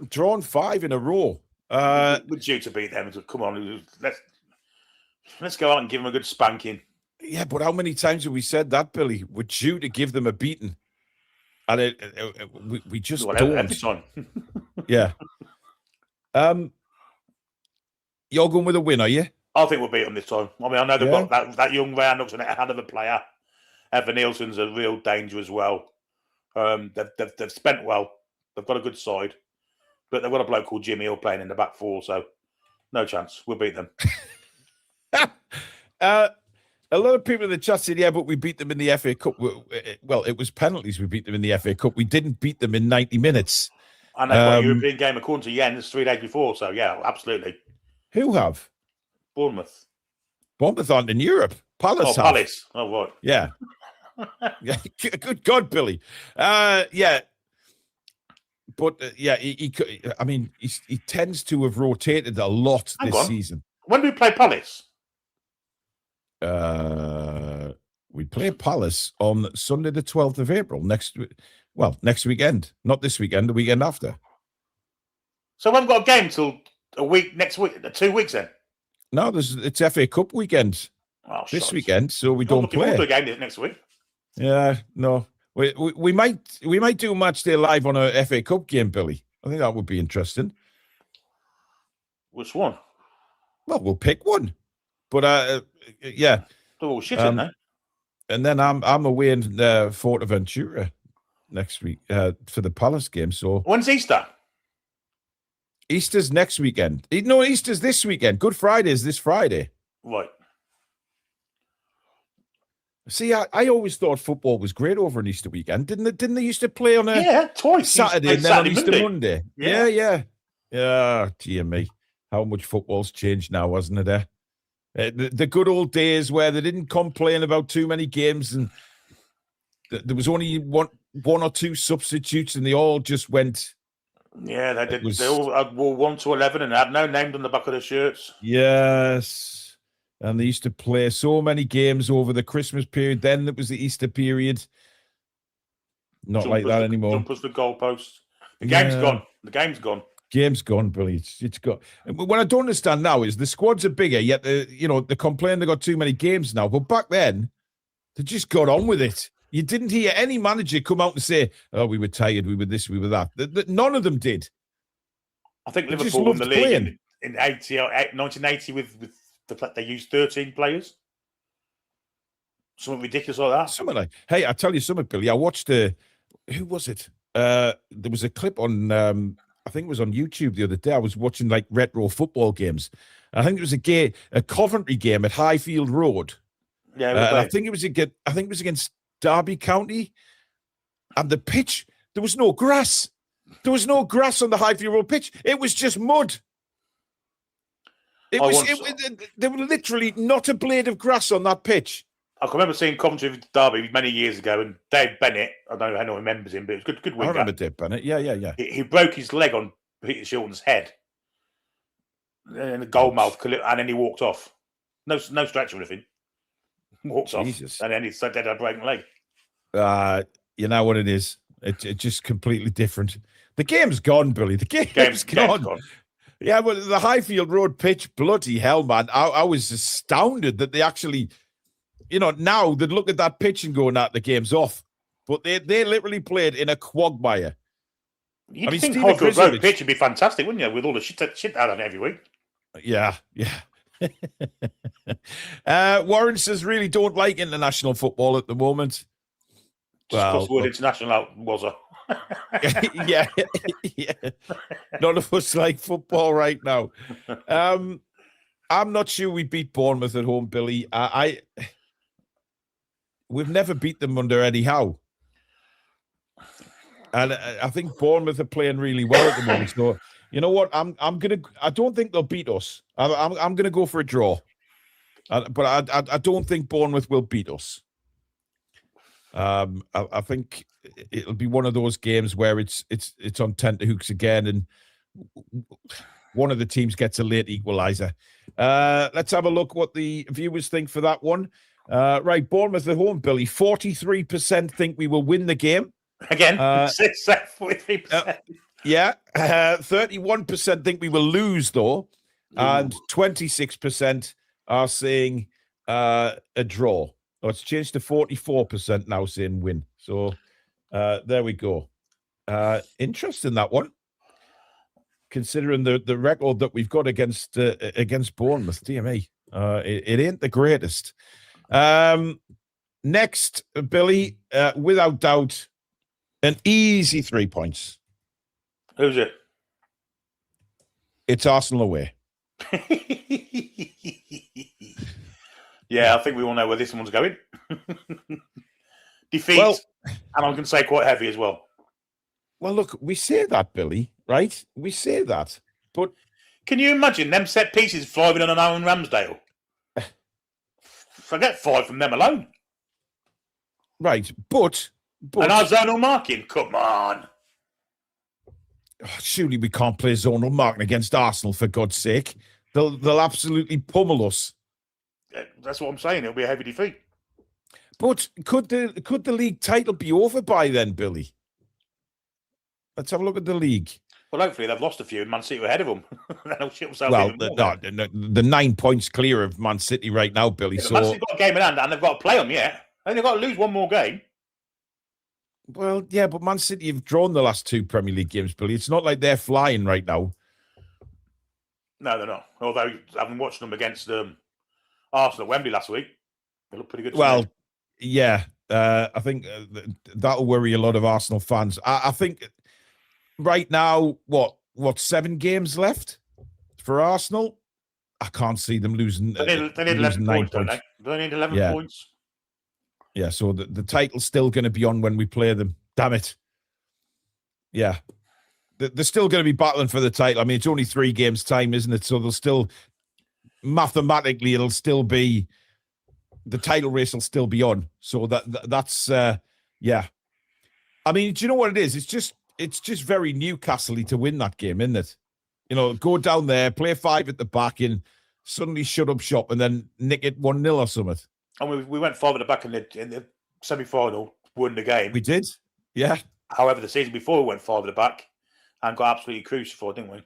Drawn 5 in a row. We're due to beat them. Come on, let's go out and give them a good spanking. Yeah, but how many times have we said that, Billy? We're due to give them a beating. And we just don't. Every time. Yeah. You're going with a win, are you? I think we'll beat them this time. I mean, I know they've got that young Ryan looks a head of a player. Evan Nielsen's a real danger as well. They've spent well. They've got a good side. But they've got a bloke called Jimmy Hill playing in the back 4, so no chance. We'll beat them. A lot of people in the chat said, yeah, but we beat them in the FA Cup. Well, it was penalties we beat them in the FA Cup. We didn't beat them in 90 minutes. And they've got a European game according to Jens 3 days before, so yeah, absolutely. Who have? Bournemouth. Bournemouth aren't in Europe. Palace have. Palace. Oh, right. Yeah. Yeah. Good God, Billy. Yeah. But, he tends to have rotated a lot this season. When do we play Palace? We play Palace on Sunday, the 12th of April. Next weekend. Not this weekend, the weekend after. So we haven't got a game till next week, 2 weeks then? No, it's FA Cup weekend this weekend, so we don't play. We'll do a game next week. Yeah, no. We might do a match day live on a FA Cup game, Billy. I think that would be interesting. Which one? Well, we'll pick one. But yeah. They're all shit, aren't they? And then I'm away in Forteventura next week for the Palace game. So when's Easter? Easter's next weekend. No, Easter's this weekend. Good Friday is this Friday. Right. See, I always thought football was great over an Easter weekend. Didn't they used to play on twice Saturday and then on Easter Monday? Yeah. Yeah, dear me. How much football's changed now, hasn't it? The good old days where they didn't complain about too many games and there was only one or two substitutes and they all just went. Yeah, they did. They all wore 1 to 11 and had no names on the back of their shirts. Yes. And they used to play so many games over the Christmas period. Then it was the Easter period. Not like that anymore. Jumpers the goalposts. The game's gone. The game's gone. Game's gone, Billy. It's got. What I don't understand now is the squads are bigger, yet they complain they got too many games now. But back then, they just got on with it. You didn't hear any manager come out and say, "Oh, we were tired, we were this, we were that." None of them did. I think Liverpool won the league in 1980 with they used 13 players. Something ridiculous like that. Something like, hey, I tell you something, Billy. I watched who was it? There was a clip on. I think it was on YouTube the other day. I was watching like retro football games. I think it was a Coventry game at Highfield Road. Yeah, I think it was against Derby County, and the pitch there was no grass. There was no grass on the Highfield Road pitch. It was just mud. There were literally not a blade of grass on that pitch. I can remember seeing Coventry with Derby many years ago, and Dave Bennett, I don't know if anyone remembers him, but it was good winger. I remember Dave Bennett, yeah. He broke his leg on Peter Shilton's head in the goal mouth, and then he walked off. No stretch or anything. Walked off, and then he said they had a broken leg. You know what it is? It's just completely different. The game's gone, Billy. The game's gone. Yeah, well, the Highfield Road pitch, bloody hell, man. I was astounded that they actually, now they'd look at that pitch and go, nah, the game's off. But they literally played in a quagmire. You'd think Highfield Road pitch would be fantastic, wouldn't you, with all the shit out on it every week? Yeah. Warren says, really don't like international football at the moment. Just cross the word international out, was I? yeah. None of us like football right now. I'm not sure we beat Bournemouth at home, Billy. We've never beat them under Eddie Howe. And I think Bournemouth are playing really well at the moment. So, you know what? I don't think they'll beat us. I'm gonna go for a draw. But I don't think Bournemouth will beat us. I think it'll be one of those games where it's on tenterhooks again, and one of the teams gets a late equaliser. Let's have a look what the viewers think for that one. Right, Bournemouth at home, Billy. 43% think we will win the game. Again, 43%. Yeah, 31% think we will lose, though, and 26% are saying a draw. Oh, it's changed to 44% now saying win. So there we go. Interesting, that one. Considering the record that we've got against Bournemouth, DME, it ain't the greatest. Next, Billy, without doubt, an easy 3 points. Who's it? It's Arsenal away. Yeah, I think we all know where this one's going. Defeat, and I'm going to say quite heavy as well. Well, look, we say that, Billy, right? We say that, but can you imagine them set pieces flying on an Aaron Ramsdale? Forget 5 from them alone. Right, but and our zonal marking, come on. Surely we can't play zonal marking against Arsenal, for God's sake. They'll absolutely pummel us. That's what I'm saying. It'll be a heavy defeat. But could the league title be over by then, Billy? Let's have a look at the league. Well, hopefully they've lost a few and Man City are ahead of them. The 9 points clear of Man City right now, Billy. Yeah, so Man City's got a game in hand and they've got to play them yet. And they've got to lose one more game. Well, yeah, but Man City have drawn the last 2 Premier League games, Billy. It's not like they're flying right now. No, they're not. Although, having watched them against Arsenal at Wembley last week, they look pretty good. Well, yeah, I think that'll worry a lot of Arsenal fans. I think right now, what 7 games left for Arsenal? I can't see them losing. They need 11 points, don't they? They need 11 points. Yeah, so the title's still going to be on when we play them. Damn it. Yeah. They're still going to be battling for the title. I mean, it's only 3 games' time, isn't it? So they'll still, mathematically, it'll still be, the title race will still be on. So that's, yeah. I mean, do you know what it is? It's just very Newcastle-y to win that game, isn't it? Go down there, play 5 at the back, and suddenly shut up shop, and then nick it 1-0 or something. And we went 5 at the back in the semi-final, won the game. We did, yeah. However, the season before we went 5 at the back and got absolutely crucified, didn't we?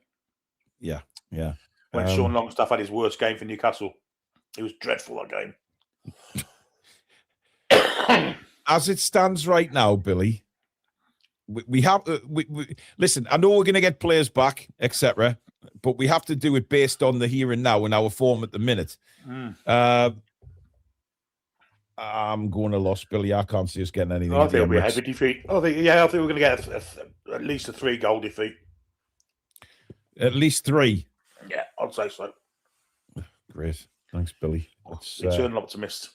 Yeah. When Sean Longstaff had his worst game for Newcastle. It was dreadful, that game. As it stands right now, Billy, we have listen, I know we're going to get players back, etc., but we have to do it based on the here and now and our form at the minute. I'm going to loss, Billy. I can't see us getting anything. I think it'll be a heavy defeat. I think we're going to get at least a 3-goal defeat. At least 3. Yeah, I'd say so. Great. Thanks, Billy. Eternal optimist.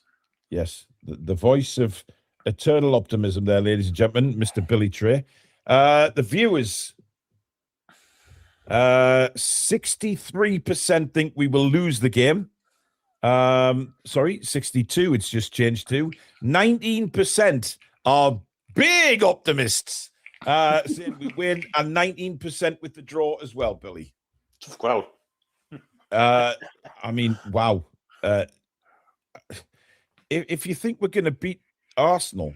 Yes. The voice of eternal optimism there, ladies and gentlemen, Mr. Billy Trey. The viewers, 63% think we will lose the game. 62, it's just changed to. 19% are big optimists saying we win, and 19% with the draw as well, Billy. Tough crowd. I mean, wow. If you think we're going to beat Arsenal,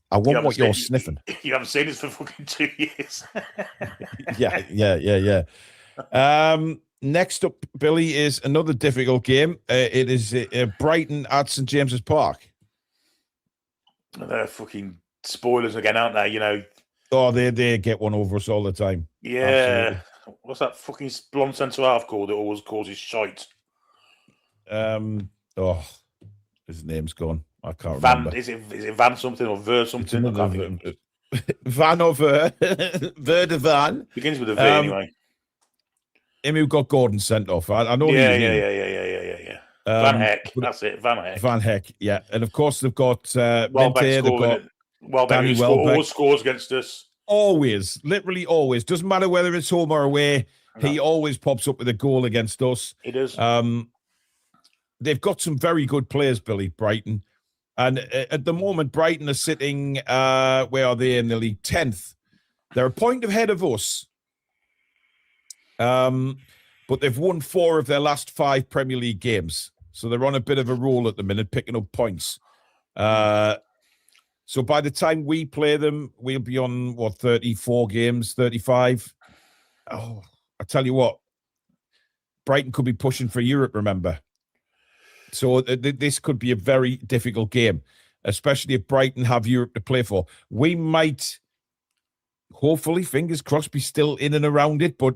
I want what you're sniffing. You haven't seen us for fucking 2 years. Yeah. Next up, Billy, is another difficult game. It is Brighton at St James's Park. They're fucking spoilers again, aren't they? You know. Oh, they get one over us all the time. Yeah. Absolutely. What's that fucking blonde centre half called that always causes shite? His name's gone. I can't remember. Is it Van something or Ver something? Van or Ver. Ver de Van. Begins with a V anyway. Him who got Gordon sent off. I know. Yeah. Van Heck. That's it. Van Heck. Van Heck. Yeah, and of course they've got Welbeck always scores against us. Always, literally always. Doesn't matter whether it's home or away. No. He always pops up with a goal against us. He does. They've got some very good players, Billy, Brighton. And at the moment, Brighton are sitting, where are they in the league? 10th. They're a point ahead of us. But they've won 4 of their last 5 Premier League games. So they're on a bit of a roll at the minute, picking up points. So by the time we play them, we'll be on, 34 games, 35? Oh, I tell you what, Brighton could be pushing for Europe, remember? So this could be a very difficult game, especially if Brighton have Europe to play for. We might, hopefully, fingers crossed, be still in and around it, but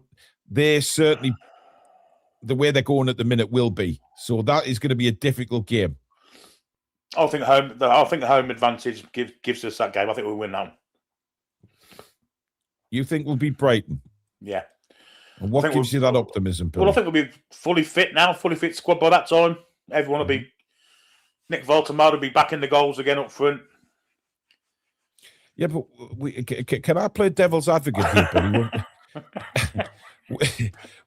they certainly, the way they're going at the minute, will be. So that is going to be a difficult game. I think the home advantage gives us that game. I think we'll win that. You think we'll beat Brighton? Yeah. And what gives you that optimism, Bill? Well, I think we'll be fully fit now, fully fit squad by that time. Everyone will be. Nick Voltemade will be back in the goals again up front. Yeah, but can I play devil's advocate here, Billy?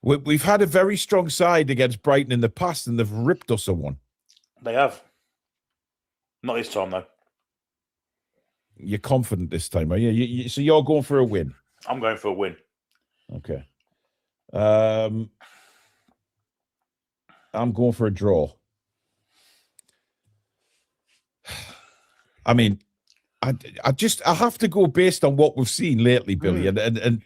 We've had a very strong side against Brighton in the past, and they've ripped us a one. They have. Not this time, though. You're confident this time, are you? So you're going for a win? I'm going for a win. Okay. I'm going for a draw. I mean, I have to go based on what we've seen lately, Billy, and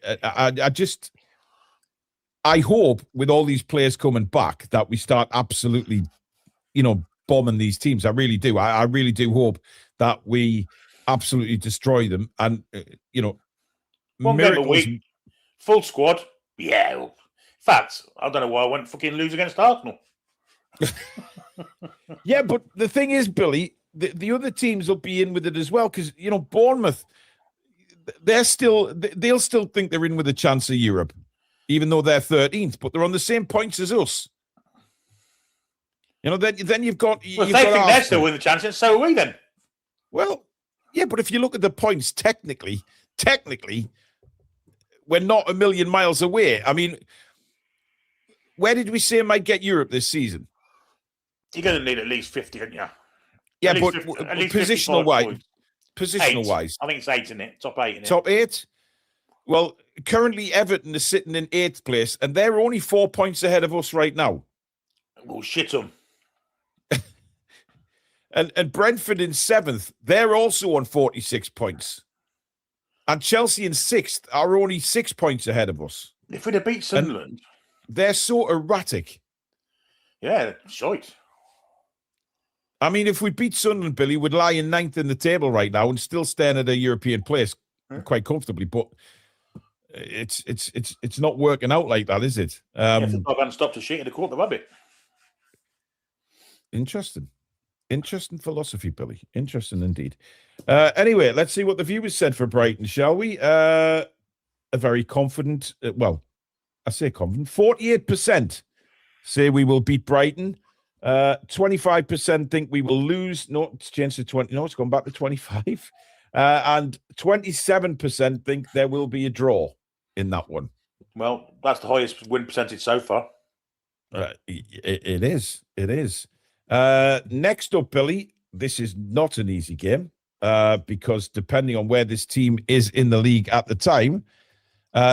I hope with all these players coming back that we start absolutely, bombing these teams. I really do. I really do hope that we absolutely destroy them. And one game a week, full squad. Yeah. In fact, I don't know why I went fucking lose against Arsenal. Yeah, but the thing is, Billy, the other teams will be in with it as well because Bournemouth, they'll still think they're in with a chance of Europe, even though they're 13th, but they're on the same points as us. Then you've got. Well, if they think they're still with a chance, and so are we then. Well, yeah, but if you look at the points, technically, we're not a million miles away. I mean, where did we say might get Europe this season? You're going to need at least 50, aren't you? Yeah, but positional wise. I think it's 8, isn't it? Top 8, isn't it? Top 8? Well, currently Everton is sitting in 8th place, and they're only 4 points ahead of us right now. Well, shit them. And Brentford in 7th, they're also on 46 points. And Chelsea in 6th are only 6 points ahead of us. If we'd have beat Sunderland. They're so erratic. Yeah, shite. I mean, if we beat Sunderland, Billy, we'd lie in 9th in the table right now and still stand at a European place quite comfortably. But it's not working out like that, is it? If the dog hadn't stopped a shit in the court, the rabbit. Interesting philosophy, Billy. Interesting indeed. Anyway, let's see what the viewers said for Brighton, shall we? A very confident, I say confident, 48% say we will beat Brighton. 25% think we will lose. No, it's changed to 20. No, it's gone back to 25. And 27% think there will be a draw in that one. Well, that's the highest win percentage so far. It is. Next up, Billy, this is not an easy game because depending on where this team is in the league at the time,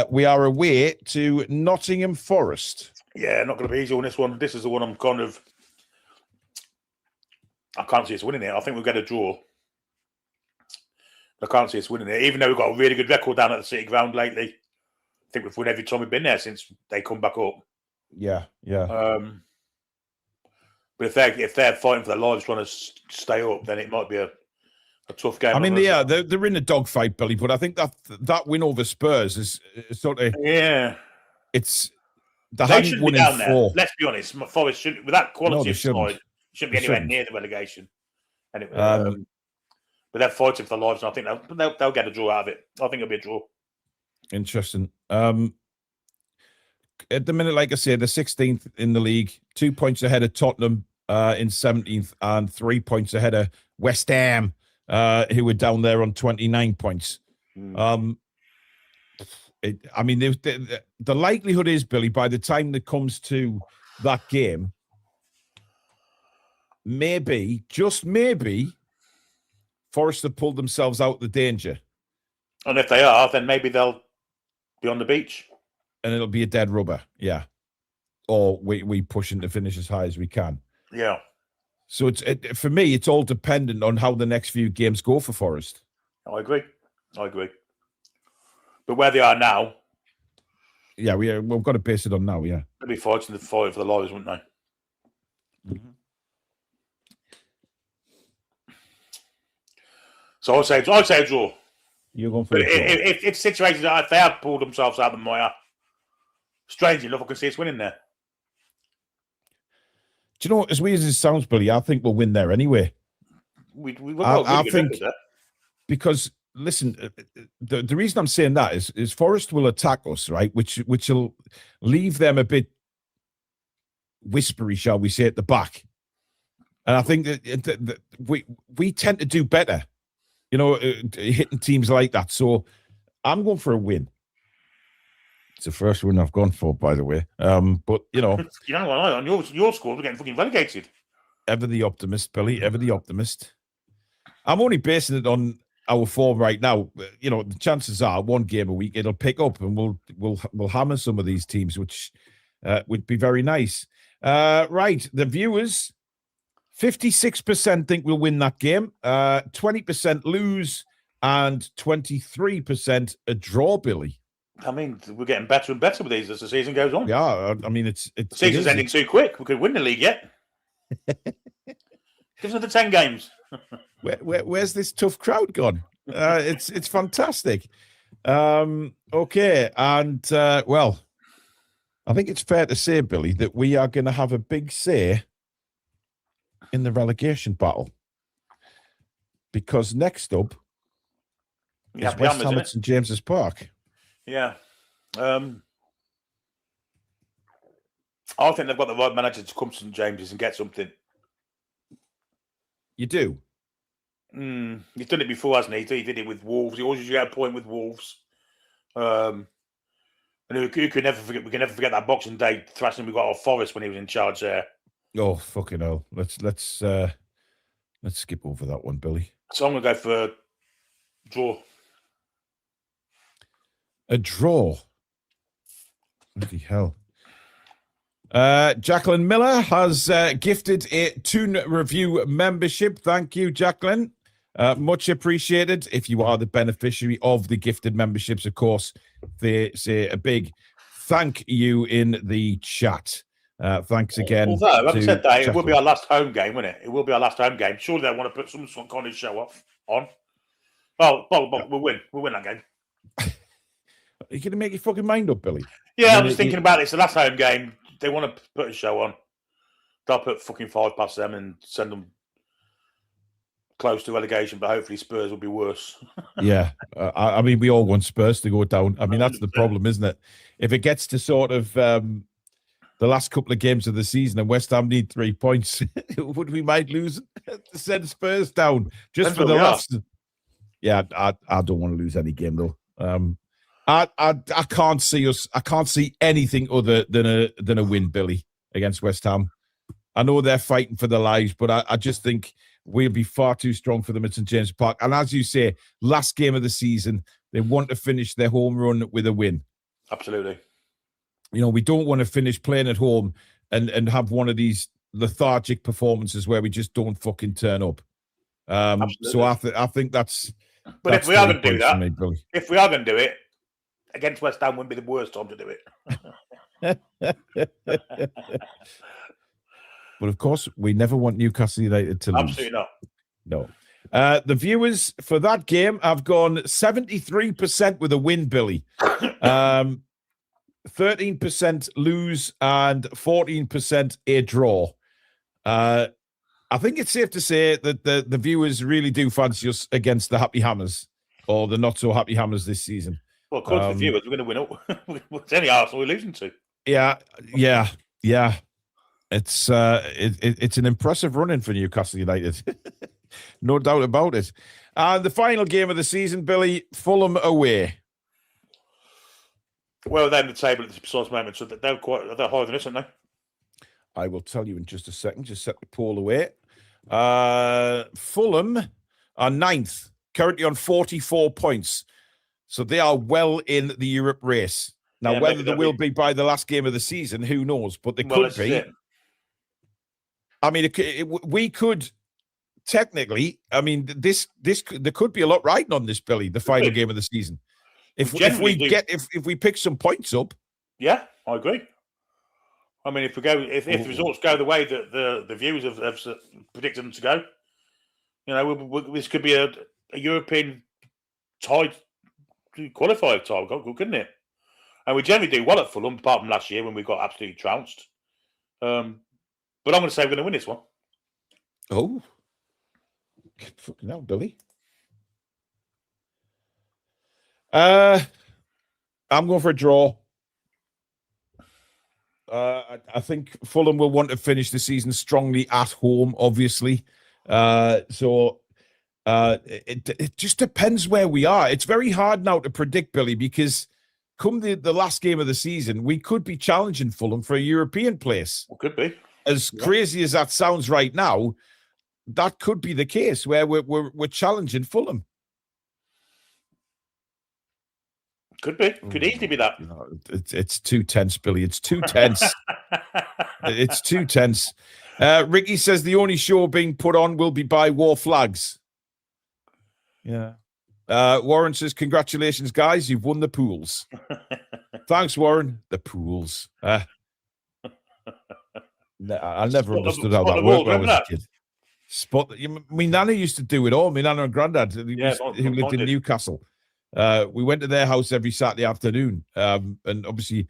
we are away to Nottingham Forest. Yeah, not going to be easy on this one. This is the one I can't see us winning it. I think we'll get a draw. I can't see us winning it, even though we've got a really good record down at the City Ground lately. I think we've won every time we've been there since they come back up. Yeah. But if they're fighting for their lives trying to stay up, then it might be a tough game. I mean, they're in a dogfight, Billy, but I think that win over Spurs is sort of it's they hadn't won in 4. Let's be honest, Forest shouldn't, with that quality of side, shouldn't be anywhere near the relegation. Anyway, but they're fighting for their lives, and I think they'll get a draw out of it. I think it'll be a draw. Interesting. At the minute, like I said, they're 16th in the league, 2 points ahead of Tottenham in 17th, and 3 points ahead of West Ham, who were down there on 29 points. The likelihood is, Billy, by the time that comes to that game, maybe, just maybe, Forest have pulled themselves out of the danger. And if they are, then maybe they'll be on the beach. And it'll be a dead rubber, yeah. Or we push to finish as high as we can. Yeah. So for me, it's all dependent on how the next few games go for Forest. I agree. But where they are now, yeah, we've got to base it on now. Yeah, they'll be fighting for the lives, wouldn't they? Mm-hmm. So I'd say a draw. You're going for a draw. If situations if they have pulled themselves out of the mire, strangely enough, I can see us winning there. Do you know, as weird as it sounds, Billy, I think we'll win there anyway. I think because listen, the reason I'm saying that is Forest will attack us, right? Which will leave them a bit whispery, shall we say, at the back. And I think that we tend to do better, hitting teams like that. So I'm going for a win. It's the first win I've gone for, by the way. But you know what? On your score, we're getting fucking relegated. Ever the optimist, Billy. Ever the optimist. I'm only basing it on our form right now. The chances are 1 game a week it'll pick up, and we'll hammer some of these teams, which would be very nice. Right, the viewers, 56% think we'll win that game. 20% lose, and 23% a draw, Billy. I mean, we're getting better and better with these as the season goes on. Yeah, I mean, the season's ending too quick. We could win the league yet. Give us another 10 games. Where's this tough crowd gone? It's fantastic. Okay, and well, I think it's fair to say, Billy, that we are going to have a big say in the relegation battle, because next up is West Ham at St James's Park. Yeah. I think they've got the right manager to come to St James's and get something. You do? He's done it before, hasn't he? He did it with Wolves. He always used to get a point with Wolves. And we can never forget that Boxing Day thrashing we got off Forest when he was in charge there. Oh, fucking hell. Let's skip over that one, Billy. So I'm going to go for a draw. A draw? Bloody hell. Jacqueline Miller has gifted a Toon Review membership. Thank you, Jacqueline. Much appreciated. If you are the beneficiary of the gifted memberships, of course, they say a big thank you in the chat. Thanks again. Although, like I said, it will be our last home game, won't it? It will be our last home game. Surely they want to put some kind of show off on. Well, we'll win. We'll win that game. Are you going to make your fucking mind up, Billy? Yeah, I'm just thinking about it. It's the last home game. They want to put a show on. They'll put fucking 5 past them and send them close to relegation, but hopefully Spurs will be worse. Yeah. I mean, we all want Spurs to go down. I mean, that's the problem, isn't it? If it gets to sort of the last couple of games of the season and West Ham need 3 points, would we might lose to send Spurs down just for the last? Yeah, I don't want to lose any game, though. I can't see us. I can't see anything other than a win, Billy, against West Ham. I know they're fighting for their lives, but I just think we'll be far too strong for them at St James Park. And as you say, last game of the season, they want to finish their home run with a win. Absolutely. We don't want to finish playing at home and have one of these lethargic performances where we just don't fucking turn up. So I think that's But That's if we are 3 going to do points for that, me, Billy. if we are going to do it, against West Ham wouldn't be the worst time to do it. But of course, we never want Newcastle United to lose. Absolutely not. No. The viewers for that game have gone 73% with a win, Billy. 13% lose and 14% a draw. I think it's safe to say that the viewers really do fancy us against the Happy Hammers or the not so Happy Hammers this season. Well, according to the viewers, we're going to win up. It's any Arsenal we're losing to. Yeah. It's an impressive run-in for Newcastle United. No doubt about it. And the final game of the season, Billy, Fulham away. Well, they're in the table at the precise moment, so they're higher than us, aren't they? I will tell you in just a second. Just set the poll away. Fulham are 9th, currently on 44 points. So they are well in the Europe race. Now, whether they will be by the last game of the season, who knows? But they could be. I mean, we could technically. I mean, there could be a lot riding on this, Billy. The final game of the season. If we pick some points up. Yeah, I agree. I mean, if the results go the way that the viewers have predicted them to go, this could be a European tied qualifier tie, couldn't it? And we generally do well at Fulham, apart from last year when we got absolutely trounced. But I'm going to say we're going to win this one. Oh, fucking hell, Billy. I'm going for a draw. I think Fulham will want to finish the season strongly at home, obviously. So it just depends where we are. It's very hard now to predict, Billy, because come the last game of the season, we could be challenging Fulham for a European place. Well, could be. As crazy as that sounds right now, that could be the case where we're challenging Fulham. Could be. Could easily be that. It's too tense, Billy. It's too tense. It's too tense. Ricky says the only show being put on will be by War Flags. Yeah. Warren says, congratulations, guys. You've won the pools. Thanks, Warren. The pools. I never understood how that worked when I was a kid. My nana used to do it all. My nana and granddad, who lived in Newcastle. We went to their house every Saturday afternoon. And obviously,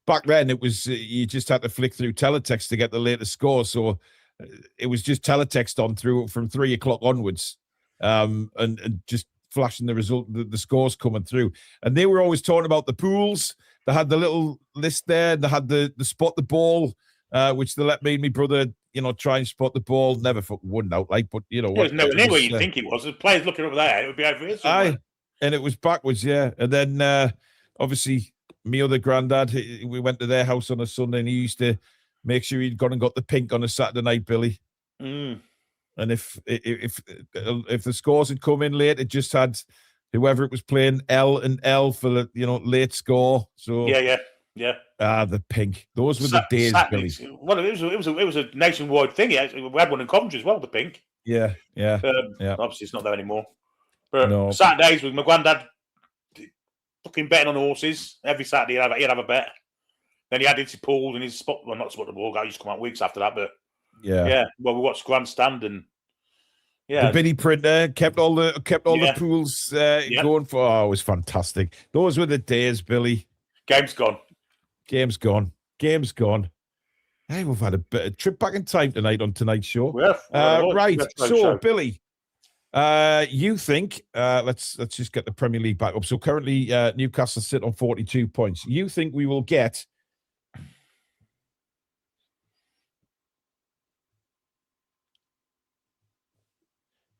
back then, it was you just had to flick through teletext to get the latest score. So it was just teletext on through from 3 o'clock onwards, and just flashing the result, the scores coming through. And they were always talking about the pools. They had the little list there. They had the spot the ball, which they let me and my brother, try and spot the ball. Never fucking won out, but there's nowhere near where you think it was. The players looking over there, it would be over here somewhere. And it was backwards, yeah. And then, obviously, me other granddad, we went to their house on a Sunday, and he used to make sure he'd gone and got the pink on a Saturday night, Billy. Mm. And if the scores had come in late, it just had whoever it was playing L and L for the late score. So yeah. The pink. Those were the days, Billy. Well, it was a nationwide thing. We had one in Coventry as well, the pink. Yeah. Obviously, it's not there anymore. But No. Saturdays with my granddad, fucking betting on horses. Every Saturday he'd have a bet. Then he had his pool and his spot. Well, not spot the ball. I used to come out weeks after that, but yeah. Well, we watched Grandstand and the Biddy printer kept all the pools going for. Oh, it was fantastic. Those were the days, Billy. Game's gone. Hey, we've had a trip back in time tonight on tonight's show. Right. So, Billy. You think let's just get the Premier League back up. So currently Newcastle sit on 42 points. You think we will get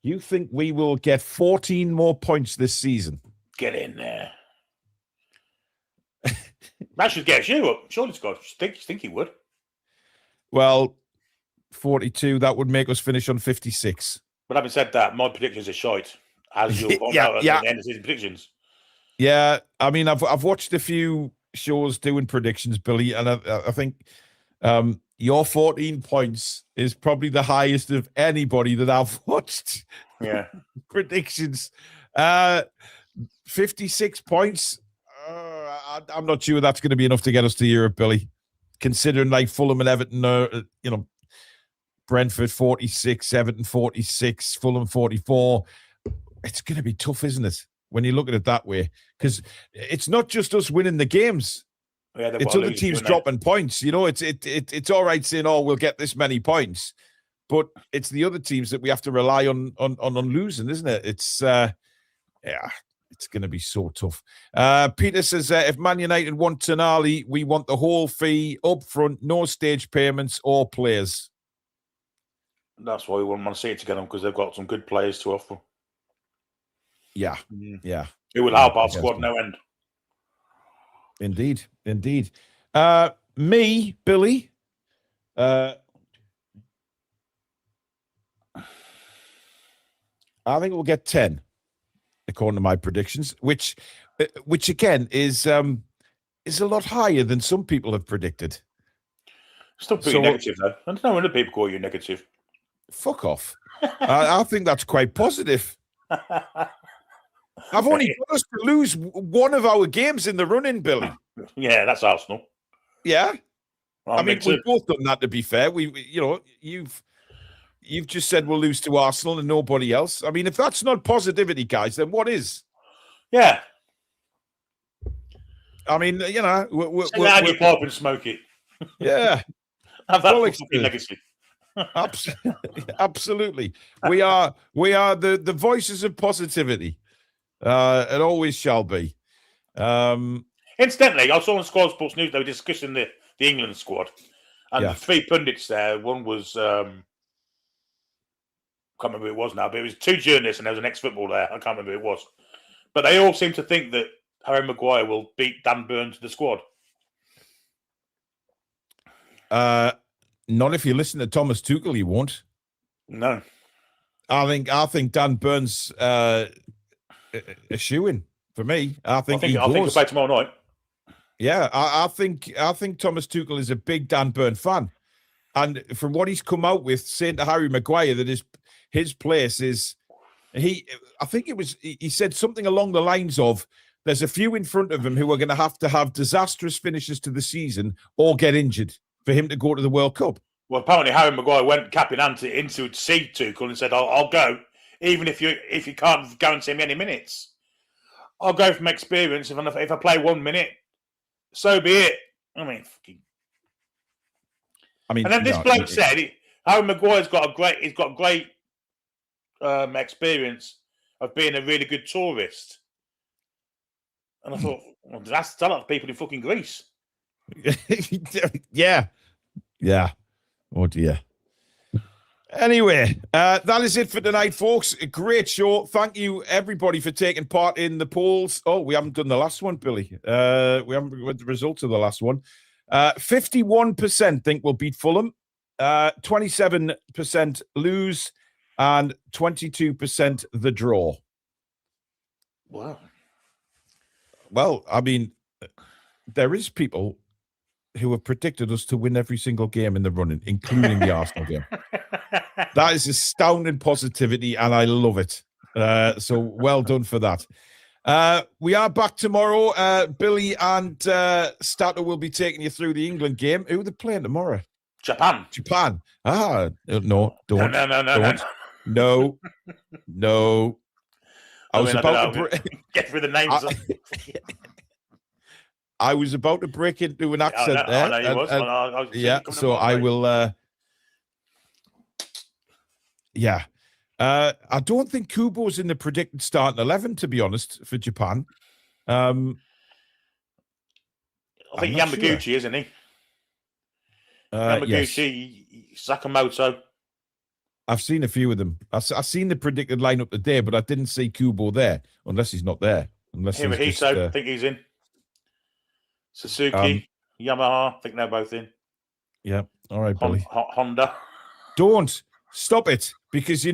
You think we will get 14 more points this season? Get in there. That should get you up. Surely, Scott. Think he would. Well, 42, that would make us finish on 56. But having said that, my predictions are shite. As you'll find out at the end of season predictions. Yeah, I mean, I've watched a few shows doing predictions, Billy, and I think your 14 points is probably the highest of anybody that I've watched. Yeah. Predictions. 56 points. I'm not sure that's going to be enough to get us to Europe, Billy. Considering like Fulham and Everton, Brentford 46, Everton 46, Fulham 44. It's going to be tough, isn't it? When you look at it that way, because it's not just us winning the games. Yeah, it's other teams dropping points. It's all right saying, "Oh, we'll get this many points," but it's the other teams that we have to rely on losing, isn't it? It's it's going to be so tough. Peter says, if Man United want Tonali, we want the whole fee up front, no stage payments or players. That's why we want Man City to get them, because they've got some good players to offer. Yeah. It will help our squad no end. Indeed. Me, Billy. I think we'll get 10, according to my predictions, which again is a lot higher than some people have predicted. Still pretty negative, though. I don't know when people call you negative. Fuck off. I think that's quite positive. I've only got us to lose one of our games in the run-in, Billy. Yeah, that's Arsenal. Yeah. I mean, we've both done that, to be fair. You've just said we'll lose to Arsenal and nobody else. I mean, if that's not positivity, guys, then what is? Yeah. I mean, take that out your pipe and smoke it. Yeah. Have that fucking legacy. Absolutely. We are the voices of positivity. It always shall be. Incidentally, I saw on Squad Sports News they were discussing the England squad, and the three pundits there. One was can't remember who it was now, but it was two journalists and there was an ex-footballer there. I can't remember who it was, but they all seem to think that Harry Maguire will beat Dan Burn to the squad. Not if you listen to Thomas Tuchel, you won't. No, I think Dan Burn's a shoo-in for me. I think he'll play tomorrow night. Yeah, I think Thomas Tuchel is a big Dan Burn fan, and from what he's come out with, saying to Harry Maguire that his place is he said something along the lines of, there's a few in front of him who are going to have disastrous finishes to the season or get injured for him to go to the World Cup. Well, apparently Harry Maguire went cap in hand to see Tuchel and said, I'll go, even if you can't guarantee me any minutes. I'll go from experience. If I play 1 minute, so be it. And then this bloke said, Harry Maguire's got great experience of being a really good tourist. And I thought, well, that's a lot of people in fucking Greece. Yeah. Oh dear. Anyway, that is it for tonight, folks. A great show. Thank you, everybody, for taking part in the polls. Oh, we haven't done the last one, Billy. We haven't got the results of the last one. 51% think we'll beat Fulham. 27% lose. And 22% the draw. Wow. Well, I mean, there is people who have predicted us to win every single game in the running, including the Arsenal game. That is astounding positivity, and I love it. So well done for that. We are back tomorrow. Billy and Stato will be taking you through the England game. Who are they playing tomorrow? Japan. Ah, no, don't. No. I was about to get through the names. I was about to break into an accent there. I know you was. So I will. I don't think Kubo's in the predicted starting 11, to be honest, for Japan. I think Yamaguchi, sure. Isn't he? Yamaguchi, yes. Sakamoto. I've seen a few of them. I've seen the predicted lineup today, but I didn't see Kubo there, unless he's not there. Hirohito, I think he's in. Suzuki, Yamaha, I think they're both in. Yeah, all right, Billy. Honda. Don't stop it, because I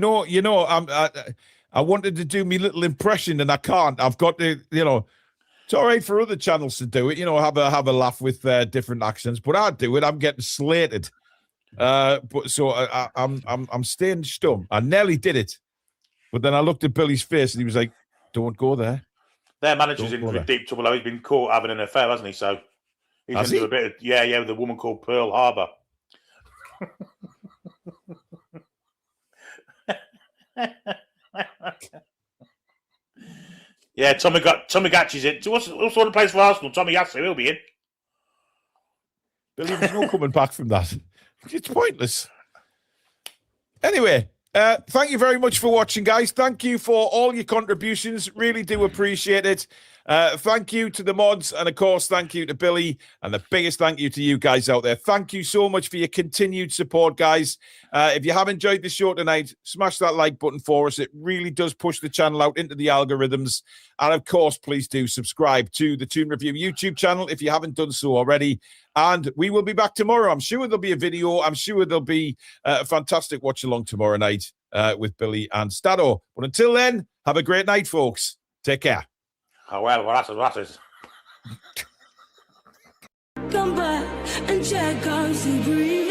wanted to do my little impression and I can't. I've got to, it's all right for other channels to do it. Have a laugh with different accents, but I do it. I'm getting slated. But so I'm staying stum. I nearly did it, but then I looked at Billy's face and he was like, Don't go there. Their manager's Don't go in there. deep trouble. He's been caught having an affair, hasn't he? So he's going to do a bit of, with a woman called Pearl Harbor. Yeah, Tommy Gatch's it. What's the place for Arsenal? Tommy Gatch, he'll be in. Billy, there's no coming back from that. It's pointless. Anyway, thank you very much for watching, guys. Thank you for all your contributions. Really do appreciate it. Thank you to the mods, and of course, thank you to Billy, and the biggest thank you to you guys out there. Thank you so much for your continued support, guys. If you have enjoyed the show tonight, smash that like button for us. It really does push the channel out into the algorithms. And of course, please do subscribe to the Toon Review YouTube channel if you haven't done so already. And we will be back tomorrow. I'm sure there'll be a video. I'm sure there'll be a fantastic watch along tomorrow night with Billy and Stato. But until then, have a great night, folks. Take care. Oh, well, that is. Come back and check out the breathe.